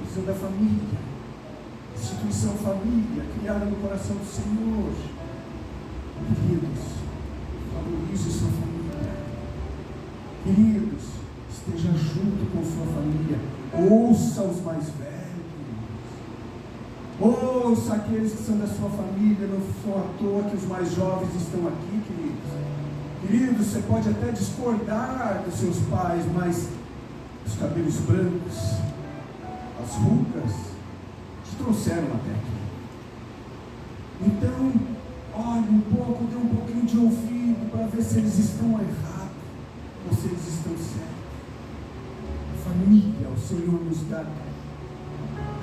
Instituição da família, instituição família, criada no coração do Senhor. Queridos, valorize sua família. Queridos, esteja junto com sua família. Ouça os mais velhos. Ouça aqueles que são da sua família. Não são à toa que os mais jovens estão aqui, queridos. Queridos, você pode até discordar dos seus pais, mas os cabelos brancos, as rugas, te trouxeram até aqui. Então, olhe um pouco, dê um pouquinho de ouvido para ver se eles estão errados ou se eles estão certos. A família, o Senhor nos dá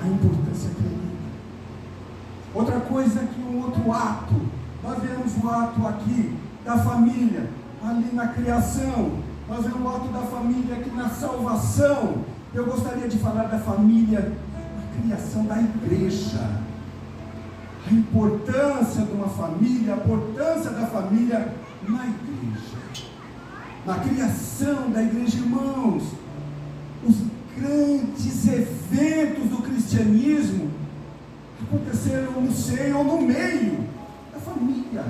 a importância que Ele. Outra coisa aqui, um outro ato. Nós vemos o ato aqui da família, ali na criação. Nós vemos o ato da família aqui na salvação. Eu gostaria de falar da família na criação da igreja. A importância de uma família, a importância da família na igreja. Na criação da igreja, irmãos. Os grandes eventos do cristianismo aconteceram no seio ou no meio da família.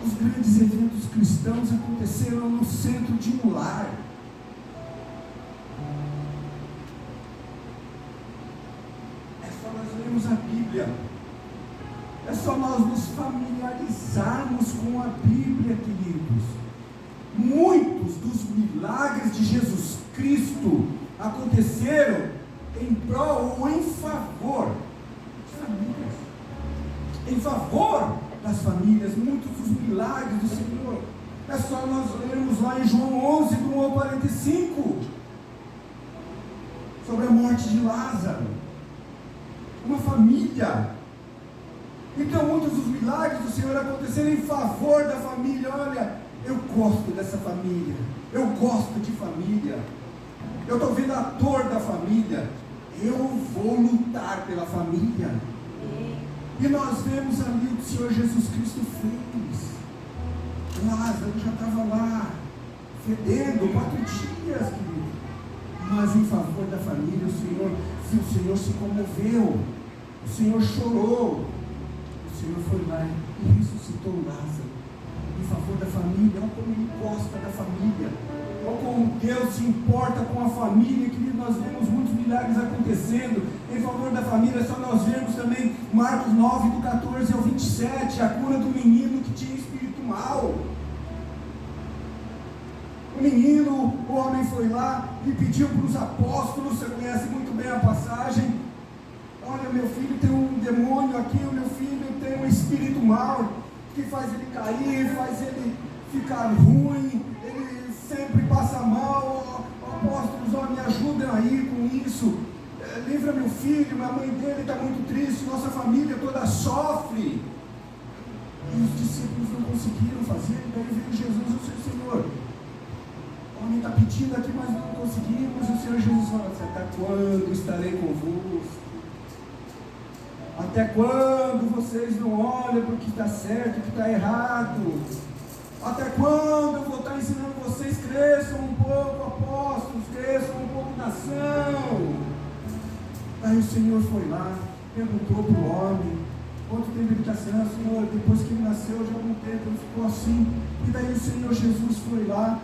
Os grandes eventos cristãos aconteceram no centro de um lar. É só nós lermos a Bíblia. É só nós nos familiarizarmos com a Bíblia, queridos. Muitos dos milagres de Jesus Cristo aconteceram em prol ou em favor de famílias. Em favor das famílias, muitos dos milagres do Senhor. É só nós lermos lá em João 11, do 1 ao 45, sobre a morte de Lázaro. Uma família. Então, muitos dos milagres do Senhor aconteceram em favor da família. Olha, eu gosto dessa família. Eu gosto de família. Eu estou vendo a dor da família. Eu vou lutar pela família. E nós vemos ali o que o Senhor Jesus Cristo fez. Lázaro já estava lá, fedendo 4 dias, querido. Mas em favor da família, o Senhor se comoveu. O Senhor chorou. O Senhor foi lá e ressuscitou Lázaro. Em favor da família. Olha como Ele gosta da família. Olha como Deus se importa com a família, querido. Nós vemos muitos milagres acontecendo em favor da família. Só nós vemos também Marcos 9, do 14 ao 27, a cura do menino que tinha espírito mau. O menino, o homem foi lá e pediu para os apóstolos, você conhece muito bem a passagem. Olha, meu filho tem um demônio aqui, o meu filho tem um espírito mau, que faz ele cair, faz ele ficar ruim, ele sempre passa mal. Apóstolos, ó, me ajudem aí com isso. Livra meu filho, a mãe dele está muito triste, nossa família toda sofre. E os discípulos não conseguiram fazer. Daí veio Jesus e o seu Senhor. O homem está pedindo aqui, mas não conseguimos. E o Senhor Jesus fala assim: até quando estarei convosco? Até quando vocês não olham para o que está certo e o que está errado? Até quando eu vou estar ensinando vocês? Cresçam um pouco, apóstolos, cresçam um pouco, nação. Aí o Senhor foi lá perguntou para o homem quanto tempo ele está sendo. Senhor, depois que ele nasceu, já há algum tempo ele ficou assim. E daí o Senhor Jesus foi lá,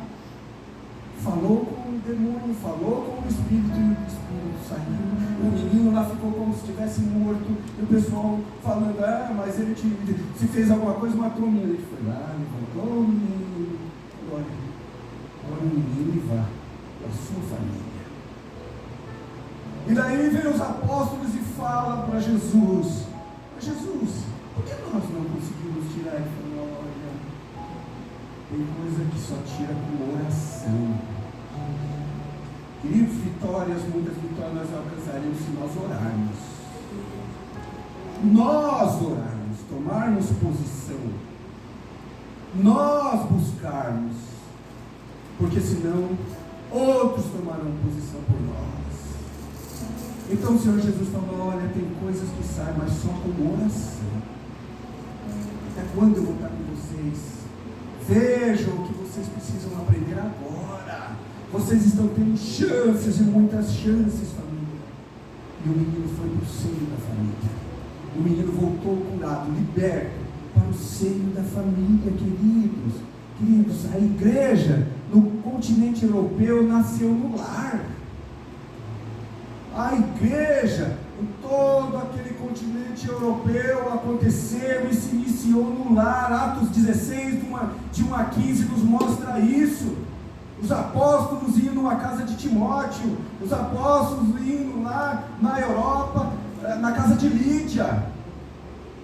falou com o demônio, falou com o espírito, e o espírito saiu. O menino lá ficou como se estivesse morto, e o pessoal falando, mas ele se fez alguma coisa, matou o menino. Ele foi lá, levantou o menino, olha o menino e vá para a sua família. E daí vem os apóstolos e falam para Jesus, mas Jesus, por que nós não conseguimos tirar? Ele falou, olha, tem coisa que só tira com oração. Queridos, muitas vitórias nós alcançaremos se nós orarmos. Nós orarmos, tomarmos posição. Nós buscarmos. Porque senão, outros tomarão posição por nós. Então o Senhor Jesus falou, olha, tem coisas que saem, mas só com oração. Até quando eu vou estar com vocês? Vejam o que vocês precisam aprender agora. Vocês estão tendo chances e muitas chances, família. E o menino foi para o seio da família. O menino voltou curado, liberto, para o seio da família, queridos. Queridos, a igreja no continente europeu nasceu no lar. A igreja em todo aquele continente europeu aconteceu e se iniciou no lar. Atos 16, de 1 a 15 nos mostra isso. Os apóstolos iam à casa de Timóteo, os apóstolos iam lá na Europa, na casa de Lídia.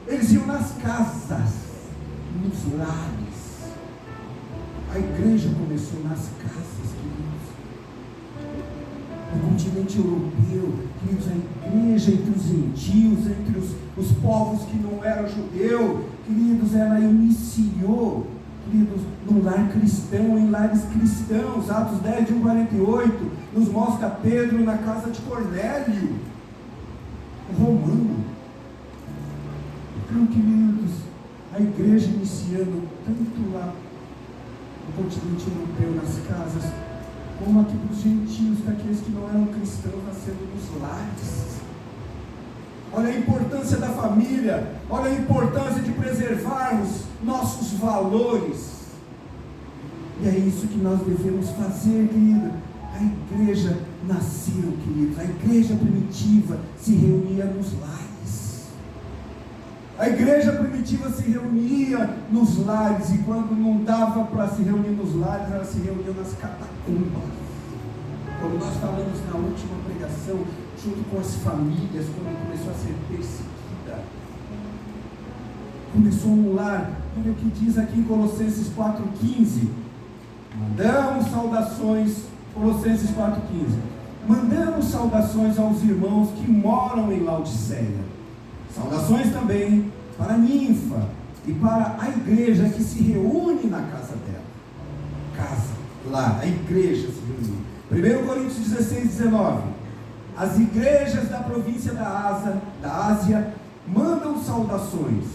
Eles iam nas casas, nos lares. A igreja começou nas casas, queridos. No continente europeu, queridos, a igreja entre os gentios, entre os povos que não eram judeus, queridos, ela iniciou, queridos, no lar cristão, em lares cristãos. Atos 10, de 1 a 48, nos mostra Pedro na casa de Cornélio, o romano. Então, queridos, a igreja iniciando tanto lá no continente europeu, nas casas, como aqui para os gentios, daqueles que não eram cristãos, nascendo nos lares. Olha a importância da família, olha a importância de preservarmos nossos valores. E é isso que nós devemos fazer, querido. A igreja nasceu, queridos, a igreja primitiva se reunia nos lares. A igreja primitiva se reunia nos lares, e quando não dava para se reunir nos lares, ela se reunia nas catacumbas. Como nós falamos na última pregação, junto com as famílias, quando começou a ser perseguida. Começou no lar. Olha o que diz aqui em Colossenses 4,15. Mandamos saudações, Colossenses 4,15. Mandamos saudações aos irmãos que moram em Laodiceia. Saudações também para Ninfa e para a igreja que se reúne na casa dela. Casa, lá, a igreja se reúne. 1 Coríntios 16, 19. As igrejas da província da Ásia mandam saudações.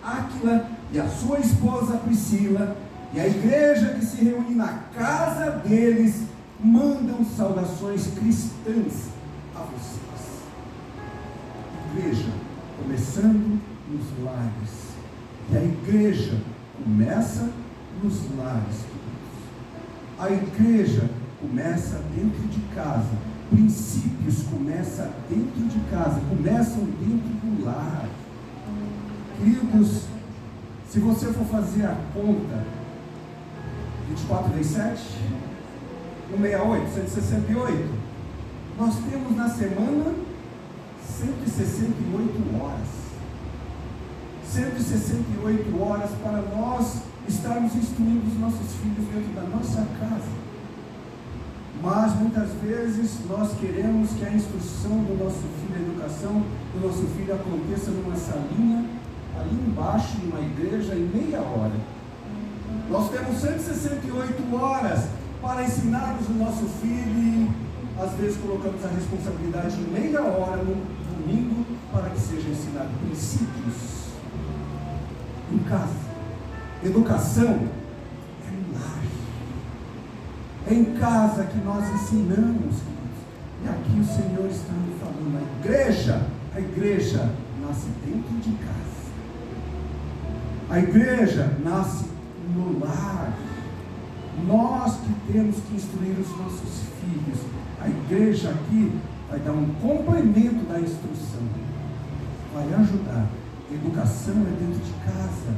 Áquila e a sua esposa Priscila e a igreja que se reúne na casa deles mandam saudações cristãs a vocês. Igreja começando nos lares. E a igreja começa nos lares, queridos. A igreja começa dentro de casa. Princípios começam dentro de casa, começam dentro do lar. Queridos, se você for fazer a conta, 24 vezes 7, 168, 168, nós temos na semana 168 horas. 168 horas para nós estarmos instruindo os nossos filhos dentro da nossa casa. Mas muitas vezes nós queremos que a instrução do nosso filho, a educação do nosso filho aconteça numa salinha, ali embaixo, numa igreja, em meia hora. Nós temos 168 horas para ensinarmos o nosso filho e às vezes colocamos a responsabilidade em meia hora no domingo para que seja ensinado princípios em casa. Educação é no lar. É em casa que nós ensinamos, queridos. E aqui o Senhor está me falando, a igreja A igreja nasce dentro de casa. A igreja nasce no lar. Nós que temos que instruir os nossos filhos. A igreja aqui vai dar um complemento da instrução. Vai ajudar. A educação é dentro de casa.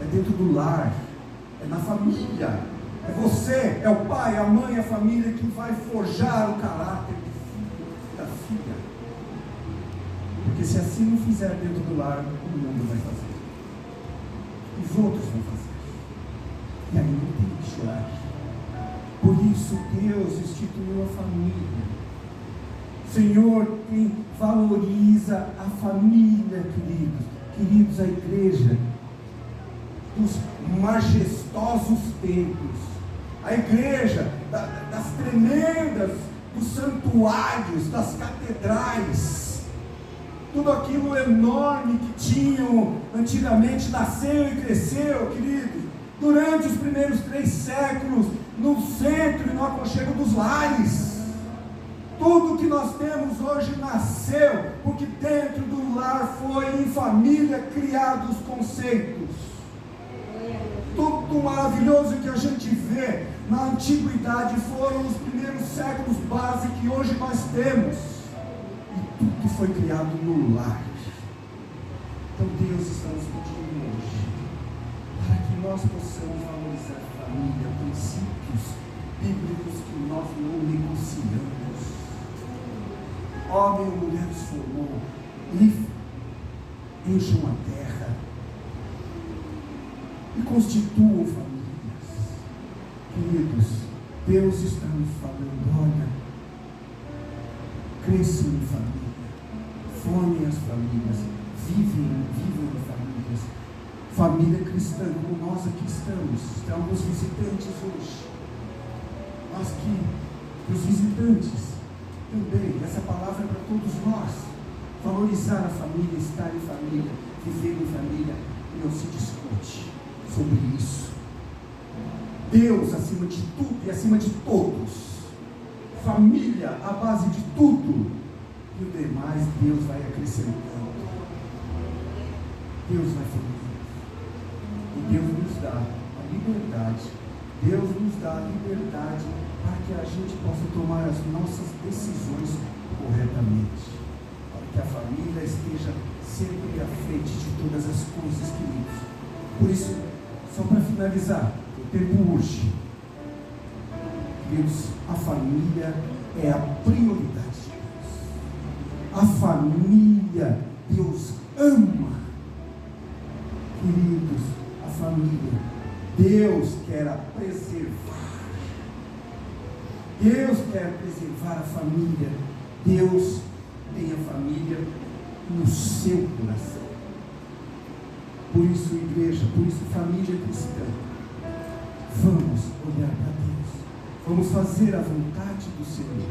É dentro do lar. É na família. É você, é o pai, a mãe, a família que vai forjar o caráter do filho, da filha. Porque se assim não fizer dentro do lar, o mundo vai fazer. Os outros vão fazer. E aí não tem que chorar. Por isso Deus instituiu a família. O Senhor valoriza a família, queridos. Queridos, a igreja dos majestosos templos. A igreja das tremendas, dos santuários, das catedrais. Tudo aquilo enorme que tinham antigamente nasceu e cresceu, queridos, durante os primeiros 3 séculos, no centro e no aconchego dos lares. Tudo que nós temos hoje nasceu porque dentro do lar foi em família criados os conceitos. Tudo maravilhoso que a gente vê na antiguidade foram os primeiros séculos base que hoje nós temos. E tudo foi criado no lar. Então Deus está nos pedindo hoje para que nós possamos valorizar a família, princípios bíblicos que nós não negociamos. Homem e mulher os formou, e encham a terra e constituam famílias. Queridos, Deus está nos falando, olha, cresçam em família, formem as famílias, vivam em famílias. Família cristã, como nós aqui estamos. Tem alguns visitantes hoje. Mas que os visitantes também, essa palavra é para todos nós. Valorizar a família, estar em família, viver em família, e não se discute sobre isso. Deus acima de tudo e acima de todos. Família a base de tudo. E o demais Deus vai acrescentando. Deus vai formando. E Deus nos dá a liberdade. Deus nos dá a liberdade para que a gente possa tomar as nossas decisões corretamente. Para que a família esteja sempre à frente de todas as coisas, queridos. Por isso, só para finalizar, o tempo urge. Queridos, a família é a prioridade de Deus. A família, Deus ama. Queridos, a família, Deus quer preservar. Deus quer preservar a família. Deus tem a família no seu coração. Por isso, igreja, por isso, família cristã, vamos olhar para Deus. Vamos fazer a vontade do Senhor.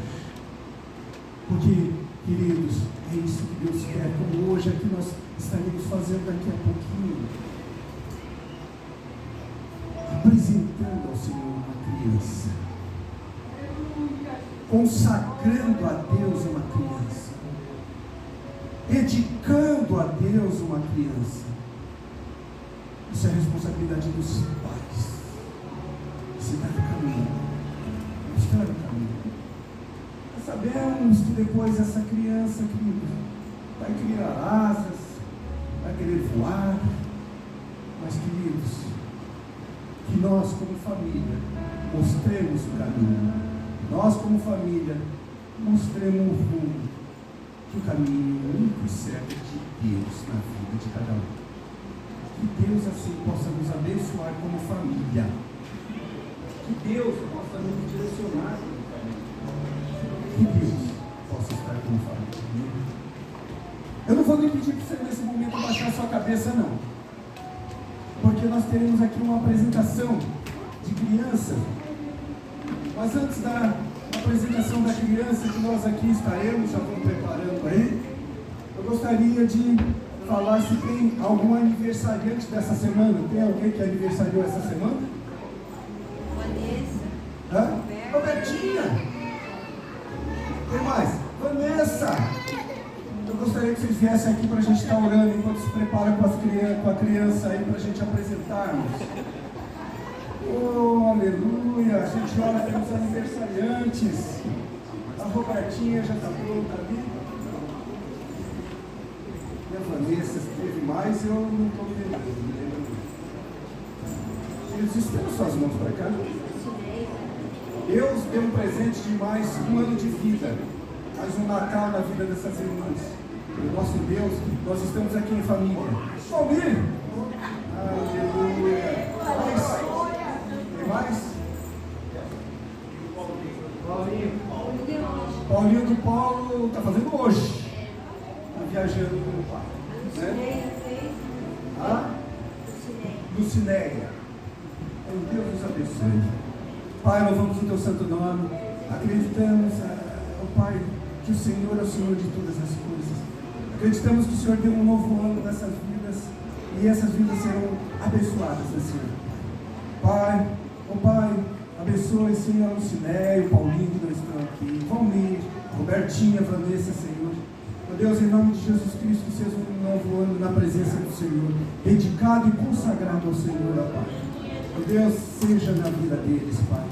Porque, queridos, é isso que Deus quer. Como hoje aqui nós estaremos fazendo daqui a pouquinho. Apresentando ao Senhor uma criança. Consagrando a Deus uma criança. Dedicando a Deus uma criança. Isso é a responsabilidade dos pais. Você está no caminho. Está no caminho. Nós sabemos que depois essa criança, querido, vai criar asas, vai querer voar. Mas, queridos, que nós como família mostremos o caminho. Nós como família mostremos o rumo. Que o caminho único e certo de Deus na vida de cada um. Que Deus assim possa nos abençoar como família. Que Deus possa nos direcionar como família. Que Deus possa estar como família. Eu não vou lhe pedir para você nesse momento baixar a sua cabeça, não. Porque nós teremos aqui uma apresentação de criança. Mas antes da apresentação da criança, que nós aqui estaremos, já vamos preparando aí, eu gostaria de falar se tem algum aniversariante dessa semana. Tem alguém que aniversariou essa semana? Vanessa. Robertinha. Tem mais? Vanessa. Eu gostaria que vocês viessem aqui para a gente estar orando enquanto se prepara com a criança aí para a gente apresentarmos. Oh, aleluia! A gente ora pelos aniversariantes. A Robertinha já está pronta ali. E a Vanessa teve mais, eu não estou vendo. Eles estendam suas mãos para cá. Deus deu um presente de mais um ano de vida, mais um Natal na vida dessas irmãs. O nosso Deus, nós estamos aqui em família. Almir! Aleluia! Tem mais? Paulinho do Paulo está fazendo hoje. Está viajando com o pai. Né? Lucinéia. Deus nos abençoe. Pai, louvamos o teu santo nome. Acreditamos, Pai, que o Senhor é o Senhor de todas as coisas. Acreditamos que o Senhor deu um novo ano nessas vidas e essas vidas serão abençoadas, Senhor. Pai, Pai, abençoe, Senhor, a Lucinéia, o Paulinho que não estão aqui, Valmir, Robertinha, Vanessa, Senhor. Meu Deus, em nome de Jesus Cristo, que seja um novo ano na presença do Senhor, dedicado e consagrado ao Senhor, ó Pai. Meu Deus, seja na vida deles, Pai.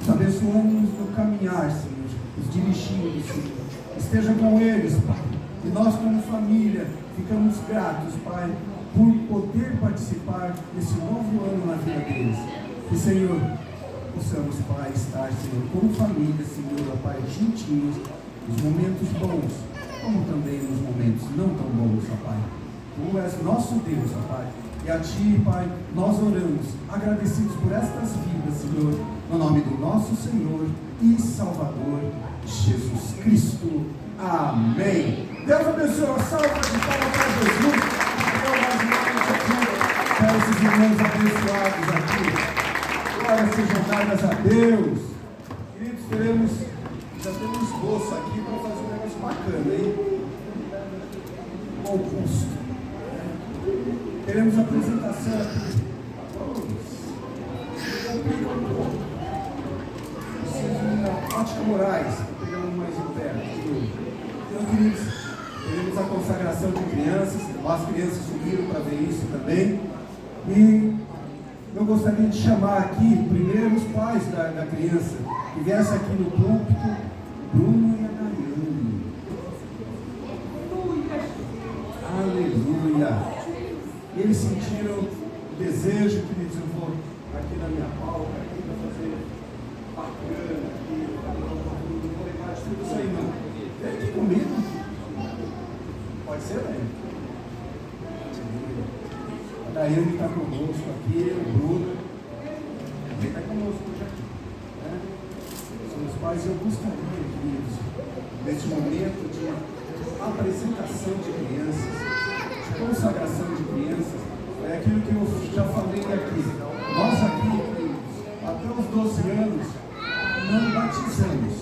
Os abençoamos no caminhar, Senhor, os dirigindo, Senhor. Esteja com eles, Pai. E nós, como família, ficamos gratos, Pai, por poder participar desse novo ano na vida deles. E, Senhor, possamos, Pai, estar, Senhor, como família, Senhor, ó Pai, juntinhos, nos momentos bons, como também nos momentos não tão bons, ó Pai. Tu és nosso Deus, ó Pai. E a Ti, Pai, nós oramos, agradecidos por estas vidas, Senhor, no nome do nosso Senhor e Salvador, Jesus Cristo. Amém. Deus abençoe. Uma salva de palmas para Jesus. Para esses irmãos abençoados aqui. Glórias sejam dadas a Deus. Queridos, já temos um esboço aqui para fazer um negócio bacana, hein? Com custo. Teremos a apresentação aqui. Ótica Moraes, pegando mais em perto. Então, queridos, teremos a consagração de crianças. As crianças subiram para ver isso também. E eu gostaria de chamar aqui primeiro os pais da criança que viessem aqui no púlpito, Bruno e a Daiane. Aleluia! Eles sentiram o desejo que eles vou aqui na minha pauta, aqui para fazer bacana, aqui, não vou levar de tudo isso aí não. Vem aqui comigo. Pode ser, né? A Daiane está conosco aqui, o Bruno. Também está conosco hoje aqui. Né? São os pais, eu gostaria, queridos, nesse momento de apresentação de crianças, consagração de crianças, é aquilo que eu já falei aqui. Nós aqui, até os 12 anos, não batizamos,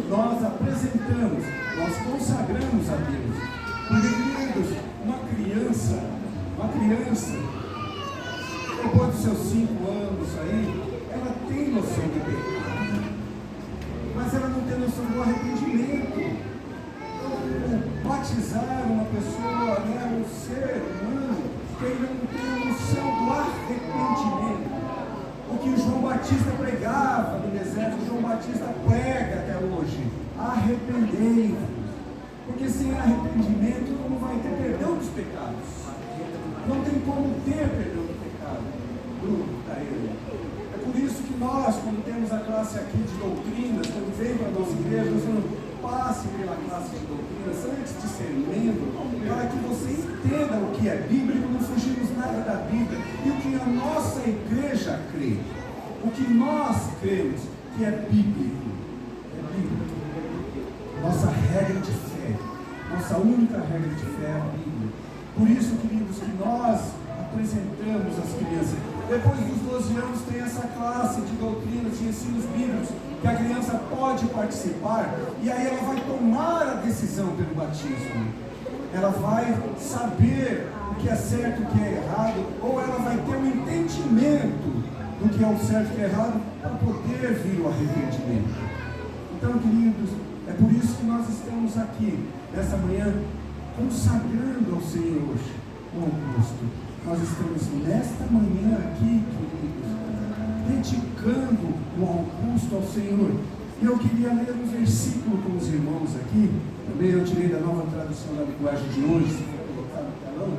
nós apresentamos, nós consagramos a Deus. Porque, queridos, uma criança, depois dos seus 5 anos aí, ela tem noção de pecado, mas ela não tem noção do arrependimento. Batizar uma pessoa, né, um ser humano, que ainda não tem noção do arrependimento. O que o João Batista pregava no deserto, o João Batista prega até hoje. Arrependei-vos. Porque sem arrependimento não vai ter perdão dos pecados. Não tem como ter perdão do pecado. Bruno, está ele. É por isso que nós, quando temos a classe aqui de doutrinas, quando vem para a nossa igreja, nós falamos, passe pela classe de doutrinas antes de ser membro, para que você entenda o que é bíblico, não fugimos nada da Bíblia, e o que a nossa igreja crê, o que nós cremos que é bíblico, nossa regra de fé, nossa única regra de fé é a Bíblia. Por isso, queridos, que nós apresentamos as crianças. Depois dos 12 anos tem essa classe de doutrinas, de ensinos bíblicos, que a criança pode participar, e aí ela vai tomar a decisão pelo batismo. Ela vai saber o que é certo e o que é errado, ou ela vai ter um entendimento do que é o certo e o que é errado, para poder vir o arrependimento. Então, queridos, é por isso que nós estamos aqui, nessa manhã, consagrando ao Senhor o Augusto. Nós estamos nesta manhã aqui, queridos, dedicando o Augusto ao Senhor. E eu queria ler um versículo com os irmãos aqui. Também eu tirei da Nova Tradução da Linguagem de hoje, se for colocar no telão.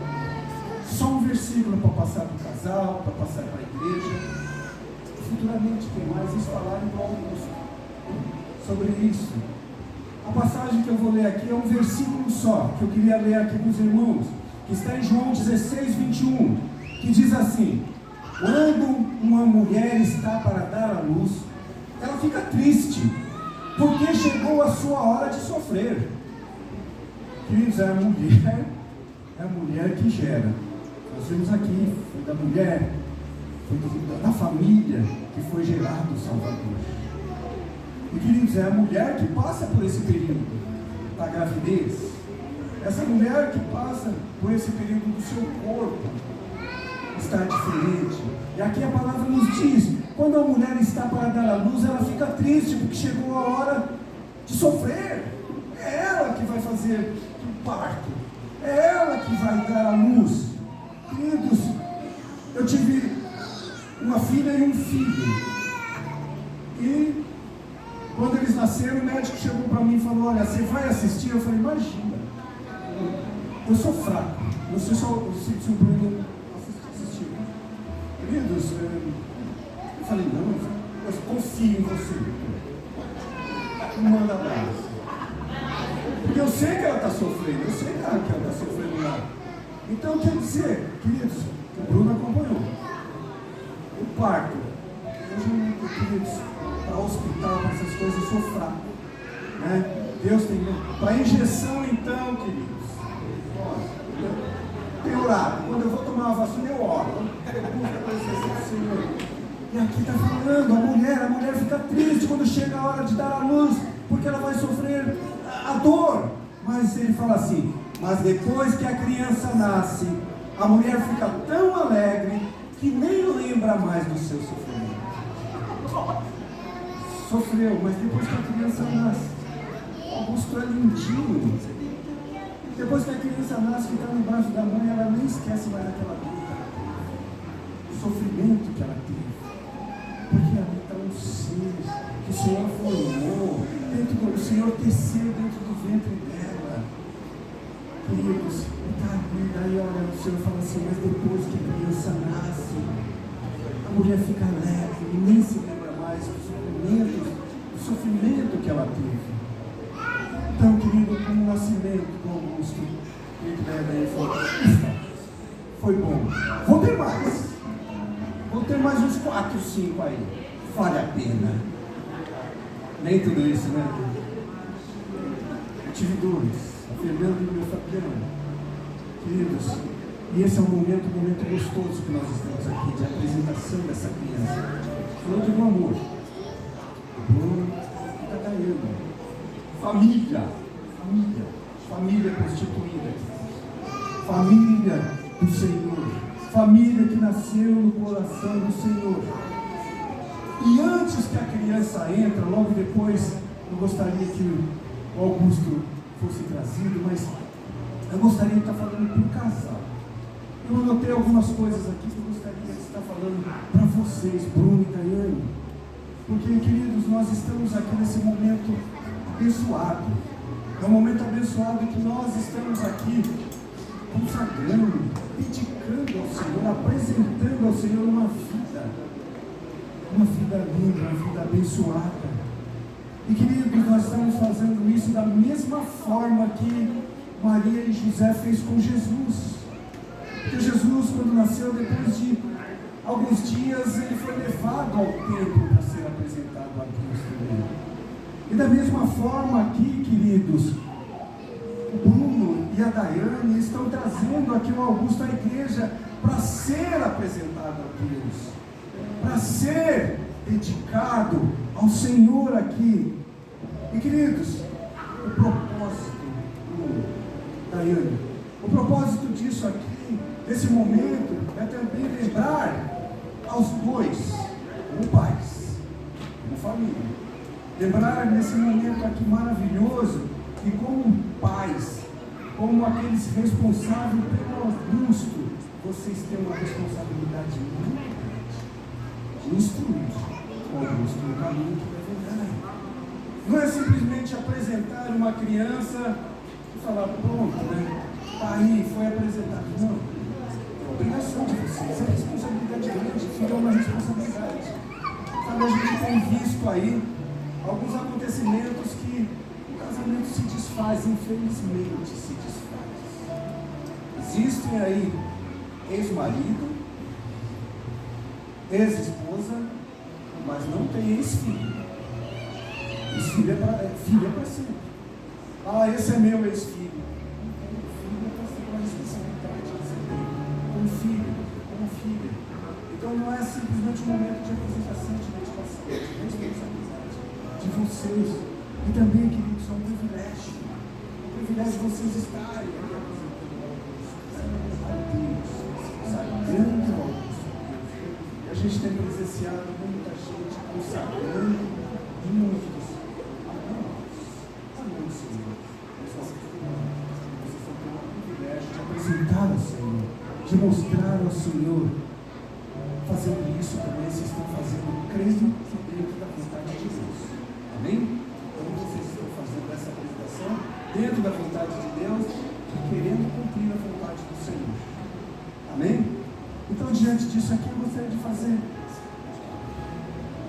Só um versículo para passar para o casal, para passar para a igreja. Futuramente tem mais, eles falarem para o Augusto sobre isso. A passagem que eu vou ler aqui é um versículo só, que eu queria ler aqui com os irmãos, que está em João 16, 21, que diz assim: quando uma mulher está para dar à luz, ela fica triste, porque chegou a sua hora de sofrer. Queridos, é a mulher que gera. Nós vimos aqui, foi da mulher, foi da família que foi gerado o Salvador. E queridos, é a mulher que passa por esse período da gravidez. Essa mulher que passa por esse período do seu corpo está diferente. E aqui a palavra nos diz, quando a mulher está para dar à luz, ela fica triste porque chegou a hora de sofrer. É ela que vai fazer o parto. É ela que vai dar à luz. Queridos, eu tive uma filha e um filho. E quando eles nasceram, o médico chegou para mim e falou: olha, você vai assistir? Eu falei: imagina, eu sou fraco, não sei se o Bruno assistiu. Queridos, eu falei: não, eu confio em você, não manda abraço, porque eu sei que ela está sofrendo, eu sei que ela está sofrendo lá. Então, quer dizer, queridos, o Bruno acompanhou o parto. Queridos, para o hospital, para essas coisas, eu sou fraco, né? Deus tem. Para injeção, então, queridos, eu tenho orado. Quando eu vou tomar uma vacina, eu oro. E aqui está falando, a mulher fica triste quando chega a hora de dar à luz, porque ela vai sofrer a dor. Mas ele fala assim: mas depois que a criança nasce, a mulher fica tão alegre que nem lembra mais do seu sofrimento. Sofreu, mas depois que a criança nasce, Augusto é lindinho. Depois que a criança nasce, fica no braço da mãe, ela nem esquece mais daquela luta, o sofrimento que ela teve, porque ali está um ser que o Senhor formou, o Senhor teceu dentro do ventre dela. Queridos, daí olha, o Senhor fala assim: mas depois que a criança nasce, a mulher fica alegre e nem se lembra mais do sofrimento que ela teve. Então, querido, com o nascimento do Augusto, foi bom. Vou ter mais uns 4, 5 aí. Vale a pena. Nem tudo isso, né? Eu tive 2, a Fernanda e o meu Fabiano. Queridos, e esse é um momento gostoso que nós estamos aqui, de apresentação dessa criança. Falando do amor. Bruno e da Daiane. Família constituída. Família do Senhor. Família que nasceu no coração do Senhor. E antes que a criança entre, logo depois, eu gostaria que o Augusto fosse trazido, mas eu gostaria de estar falando para o casal. Eu anotei algumas coisas aqui que eu gostaria de estar falando para vocês, Bruno e Daiane. Porque, queridos, nós estamos aqui nesse momento abençoado. É um momento abençoado que nós estamos aqui consagrando, dedicando ao Senhor, apresentando ao Senhor uma vida linda, uma vida abençoada. E, queridos, nós estamos fazendo isso da mesma forma que Maria e José fez com Jesus. Porque Jesus, quando nasceu, depois de alguns dias, ele foi levado ao templo para ser apresentado a Cristo dele. E da mesma forma aqui, queridos, o Bruno e a Daiane estão trazendo aqui o Augusto à igreja para ser apresentado a Deus, para ser dedicado ao Senhor aqui. E, queridos, o propósito, Daiane, o propósito disso aqui, desse momento, é também lembrar aos dois, como pais, como família, lembrar nesse momento aqui maravilhoso, que como pais, como aqueles responsáveis pelo Augusto, vocês têm uma responsabilidade muito grande. Instruir o Augusto no caminho que deve andar. Não é simplesmente apresentar uma criança e falar, pronto, né? Tá aí, foi apresentado. Não. É obrigação de vocês. É responsabilidade grande. Filho é uma responsabilidade. Sabe, a gente tem visto aí alguns acontecimentos que o casamento se desfaz, infelizmente se desfaz. Existem aí ex-marido, ex-esposa, mas não tem ex-filho. Ex-filho é para sempre. Ah, esse é meu ex-filho. O filho é para ser uma responsabilidade que você tem. Como filho, como filha. Então não é simplesmente um momento de apresentação, de dedicação, de responsabilidade de vocês. E também, queridos, é um privilégio. O privilégio de vocês estarem aqui apresentando a Deus, consagrando ao Augusto. E a gente tem presenciado muita gente consagrando muitos. Apresentar ao Senhor, de mostrar ao Senhor, fazendo isso também, vocês estão fazendo, crendo dentro da vontade de Deus. Amém? Então vocês estão fazendo essa apresentação dentro da vontade de Deus, querendo cumprir a vontade do Senhor. Amém? Então, diante disso aqui, eu gostaria de fazer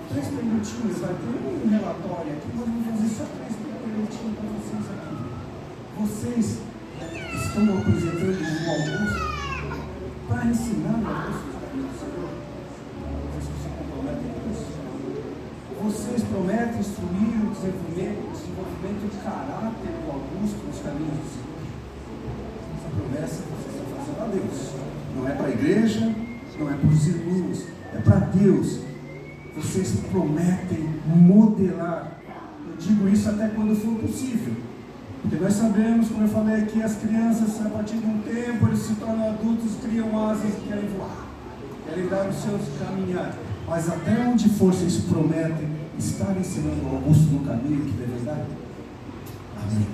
3 minutinhos, vai ter um relatório aqui, mas eu vou fazer só 3 minutinhos para vocês aqui. Vocês estão apresentando o Augusto para ensinar o Augusto os caminhos do Senhor. Vocês se comprometem com isso? Vocês prometem instruir o desenvolvimento de caráter do Augusto nos caminhos do Senhor? Essa promessa que vocês estão fazendo a Deus. Não é para a igreja, não é para os irmãos, é para Deus. Vocês prometem modelar. Eu digo isso até quando for possível. Porque nós sabemos, como eu falei aqui, as crianças, a partir de um tempo, eles se tornam adultos, criam asas e querem voar, querem dar os seus caminhar. Mas até onde for, vocês prometem estar ensinando o Augusto no caminho que deve dar? Amém.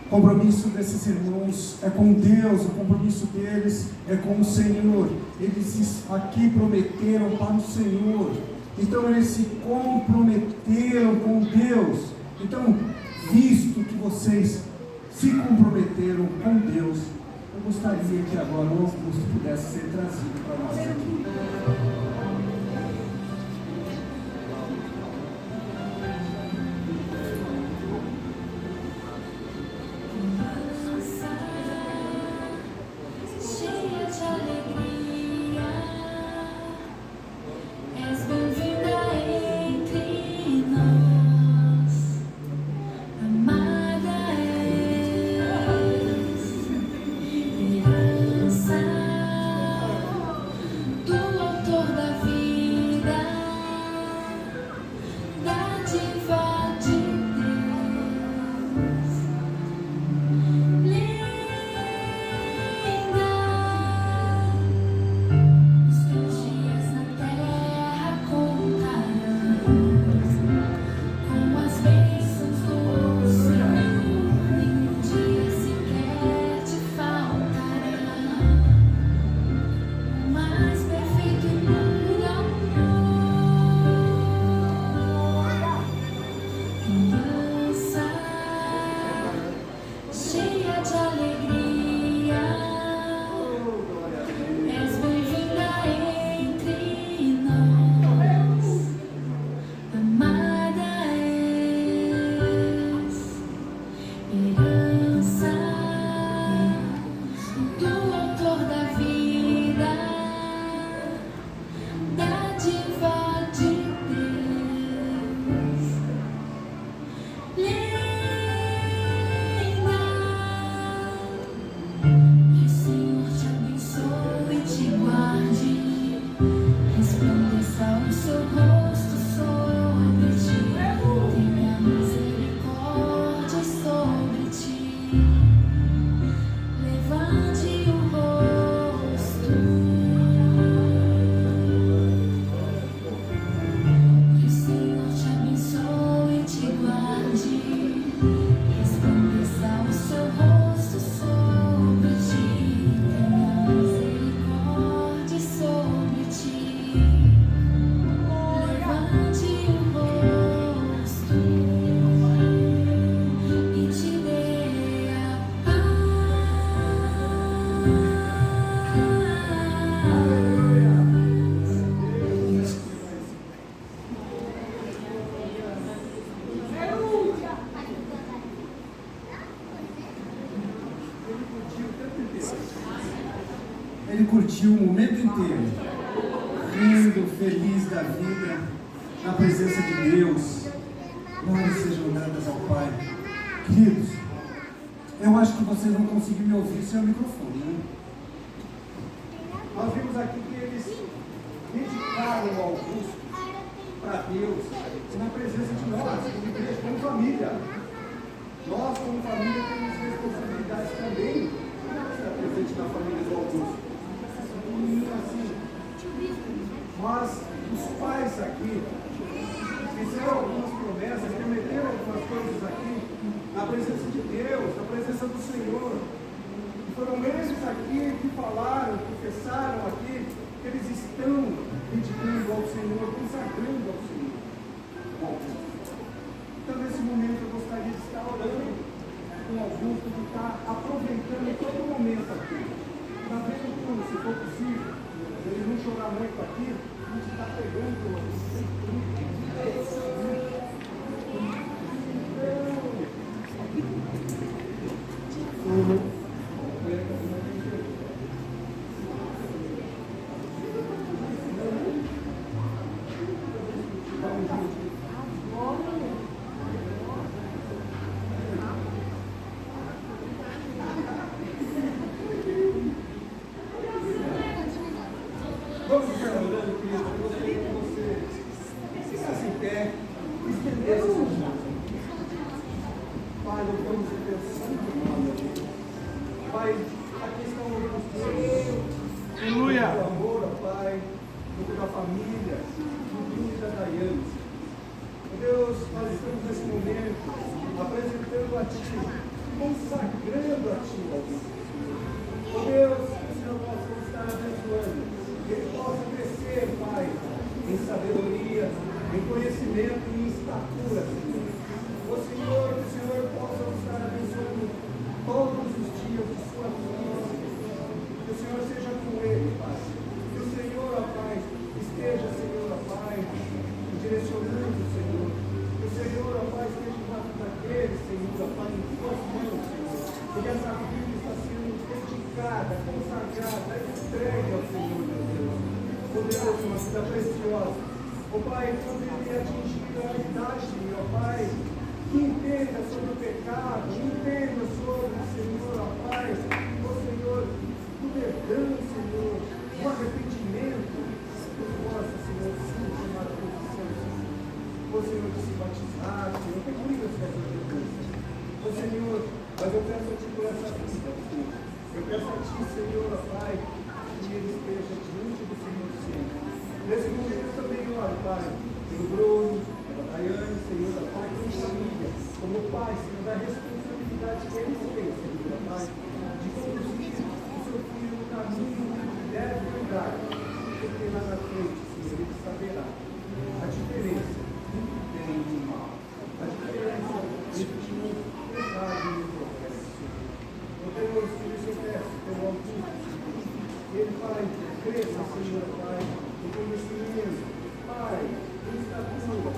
O compromisso desses irmãos é com Deus, o compromisso deles é com o Senhor. Eles aqui prometeram para o Senhor. Então eles se comprometeram com Deus. Então, visto que vocês se comprometeram com Deus, eu gostaria que agora o Augusto pudesse ser trazido para nós aqui. Resplandeça o seu rosto Ele curtiu o momento inteiro, rindo, feliz da vida, na presença de Deus. Glórias sejam dadas ao Pai. Queridos, eu acho que vocês vão conseguir me ouvir sem o microfone, né? Nós vimos aqui que eles dedicaram o Augusto para Deus, na presença de nós, como igreja, como família. Nós, como família, temos responsabilidades também para estar presente na família do Augusto. Mas os pais aqui fizeram algumas promessas, prometeram algumas coisas aqui, na presença de Deus, na presença do Senhor. E foram eles aqui que falaram, confessaram aqui, que eles estão dedicando ao Senhor, consagrando ao Senhor. Bom, então nesse momento eu gostaria de estar orando com Augusto, de estar aproveitando todo momento aqui. Está vendo como, se for possível, ele não chorar muito aqui, a gente está pegando Vamos ficar orando, querido. Eu gostaria que você ficasse em pé, estendesse as suas mãos. Pai, louvamos o teu santo nome. Pai, aqui estão os teus. Aleluia. O amor, ó Pai, da família, do Bruno e da Daiane. Deus, nós estamos nesse momento apresentando a Ti, consagrando a Ti, ó Deus. Ó Deus, que o Senhor possa estar abençoando. Que ele possa crescer, Pai, em sabedoria, em conhecimento e em estatura, Senhor. Ó Senhor, que o Senhor possa estar abençoando todos os dias de sua vida. Que o Senhor seja com ele, Pai. Que o Senhor, ó Pai, esteja, Senhor, ó Pai, direcionando, Senhor. Que o Senhor, ó Pai, esteja na vida dele, Senhor, ó Pai, em tuas mãos, Senhor. Porque essa vida está sendo dedicada, consagrada, entregue ao Senhor, meu Deus. Ó Deus, uma vida preciosa. Ó Pai, quando ele atingir a idade, ó Pai, que entenda sobre o pecado, entenda sobre o Senhor, ó Pai, ó Senhor, o perdão, Senhor, o arrependimento, que possa, Senhor, sim, tomar a posição, Senhor. Ó Senhor, de se batizar, Senhor, que cuida das suas redundâncias. Ó Senhor, mas eu peço a Ti por essa vida, Senhor. Eu peço a Ti, Senhor, ó Pai, que ele esteja diante do Senhor sempre. Nesse momento também, ó Pai, pelo Bruno, pela Daiane, Senhor, ó Pai, como família, como Pai, Senhor, da responsabilidade que eles têm, Senhor, ó Pai, de conduzir o seu filho no caminho que deve andar, porque lá na frente, Senhor, ele saberá a diferença do bem e do mal, a diferença entre o pecado e o progresso, Senhor. Ó Deus, por isso eu peço, pelo Augusto, ele, Pai, cresça, Senhor, Pai, em conhecimento, Pai, em estatura,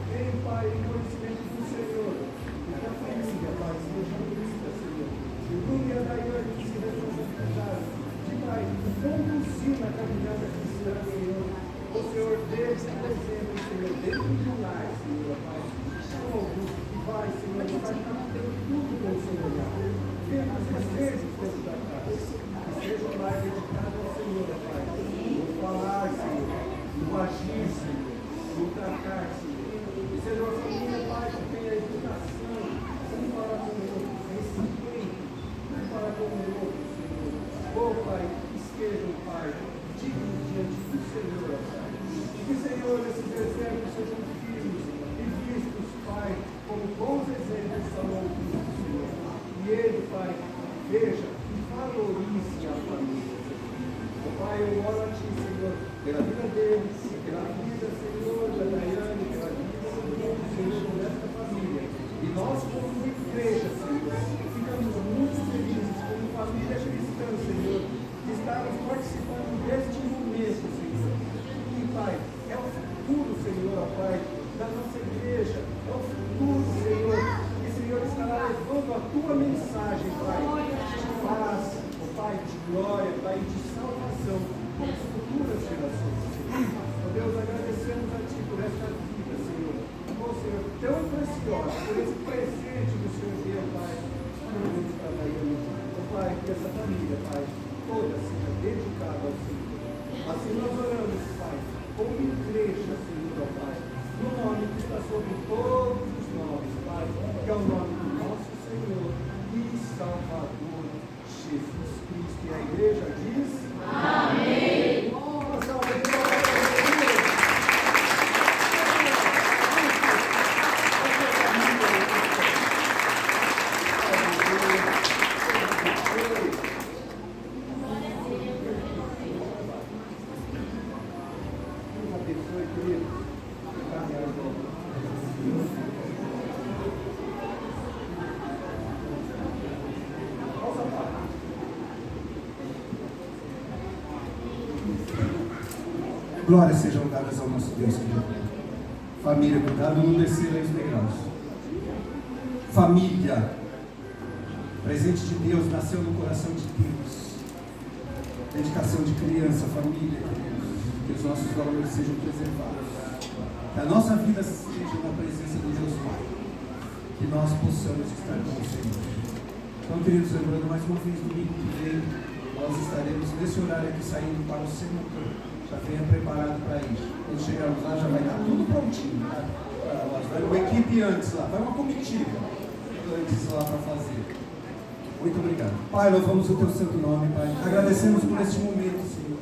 vem, Pai, em conhecimento do Senhor, e que a família, Pai, seja unida, Senhor. E o Bruno e a Daiane que se responsabilizaram de, Pai, conduzir na caminhada cristã, Senhor. O Senhor, desde o exemplo, Senhor, dentro do lar, Senhor, Pai, o Augusto que vai, Senhor, vai estar tendo tudo com o Senhor, vendo os desejos dentro da casa. Seja um lar dedicado ao Senhor, Pai, no falar, Senhor, no agir, Senhor, no tratar, Senhor. E seja uma família, Pai, que tenha educação, um para com o outro, respeito, um para com o outro, Senhor. Oh, Pai, que estejam, Pai, dignos diante do Senhor, Pai. E que, Senhor, esses exemplos sejam firmes e vistos, Pai, como bons exemplos para o Augusto, Senhor. E ele, Pai, veja, valorize a família. Oh, Pai, eu oro a Ti, Senhor, pela vida deles, pela vida, Senhor, da Daiane, pela vida, Senhor, desta família. E nós, como igreja, Senhor, ficamos muito felizes, como família cristã, Senhor, de estarmos participando deste momento, Senhor. E, Pai, é o futuro, Senhor, Pai, da nossa igreja, é o futuro, Senhor, que, Senhor, estará levando a Tua mensagem, Pai, de paz, oh Pai, glória, Pai, de salvação para as futuras gerações. Ó Deus, agradecemos a Ti por esta vida, Senhor. Ó Senhor, tão preciosa, por esse presente que o Senhor deu, Pai, para o mundo trabalhando. Ó Pai, que essa família, Pai, toda seja dedicada ao Senhor. Assim nós oramos, Pai, como igreja, Senhor, ó Pai, no nome que está sobre todos os nomes, Pai, que é o nome do nosso Senhor e Salvador Jesus Cristo. E a igreja diz: amém. Uma salva de palmas. Glórias sejam dadas ao nosso Deus, querido. Família, cuidado não descer aí os degraus. Família, presente de Deus, nasceu no coração de Deus. Dedicação de criança, família, queridos. Que os nossos valores sejam preservados. Que a nossa vida seja na presença do Deus Pai. Que nós possamos estar com o Senhor. Então, queridos, lembrando mais uma vez, domingo que vem, nós estaremos nesse horário aqui saindo para o Semucan. Já venha preparado para isso. Quando chegarmos lá, já vai estar tudo prontinho. Tá? Vai uma equipe antes lá, vai uma comitiva antes lá para fazer. Muito obrigado. Pai, louvamos o Teu santo nome, Pai. Agradecemos por este momento, Senhor.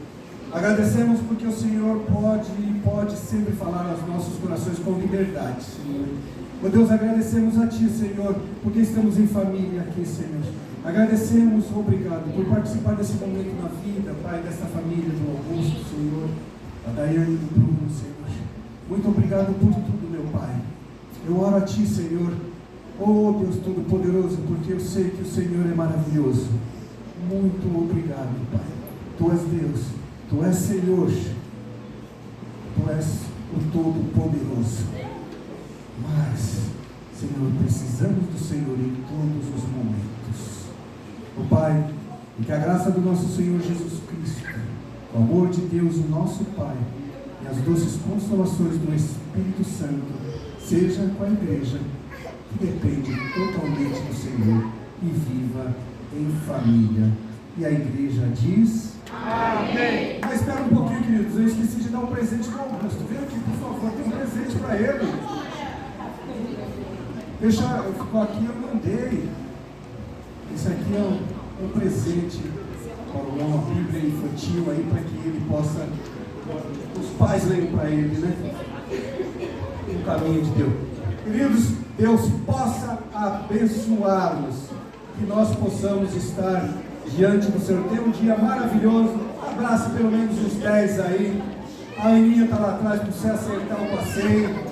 Agradecemos porque o Senhor pode sempre falar aos nossos corações com liberdade, Senhor. Meu Deus, agradecemos a Ti, Senhor, porque estamos em família aqui, Senhor. Agradecemos, obrigado, por participar desse momento na vida, Pai, dessa família do Augusto, Senhor, a Daiane e do Bruno, Senhor. Muito obrigado por tudo, meu Pai. Eu oro a Ti, Senhor, oh Deus Todo-Poderoso, porque eu sei que o Senhor é maravilhoso. Muito obrigado, Pai. Tu és Deus, Tu és Senhor, Tu és o Todo-Poderoso. Mas, Senhor, precisamos do Senhor em todos os momentos. Oh Pai, e que a graça do nosso Senhor Jesus Cristo, o amor de Deus, o nosso Pai, e as doces consolações do Espírito Santo, seja com a igreja, que depende totalmente do Senhor e viva em família. E a igreja diz: amém. Mas espera um pouquinho, queridos, eu esqueci de dar um presente para o Augusto. Vem aqui, por favor, tem um presente para ele. Ficou aqui, eu não dei. Esse aqui é um presente para uma Bíblia infantil aí, para que ele possa, os pais leiam para ele, né? O caminho de Deus. Queridos, Deus possa abençoá-los, que nós possamos estar diante do Senhor. Tem um dia maravilhoso. Abrace pelo menos uns 10 aí. A Aninha está lá atrás para você acertar o passeio.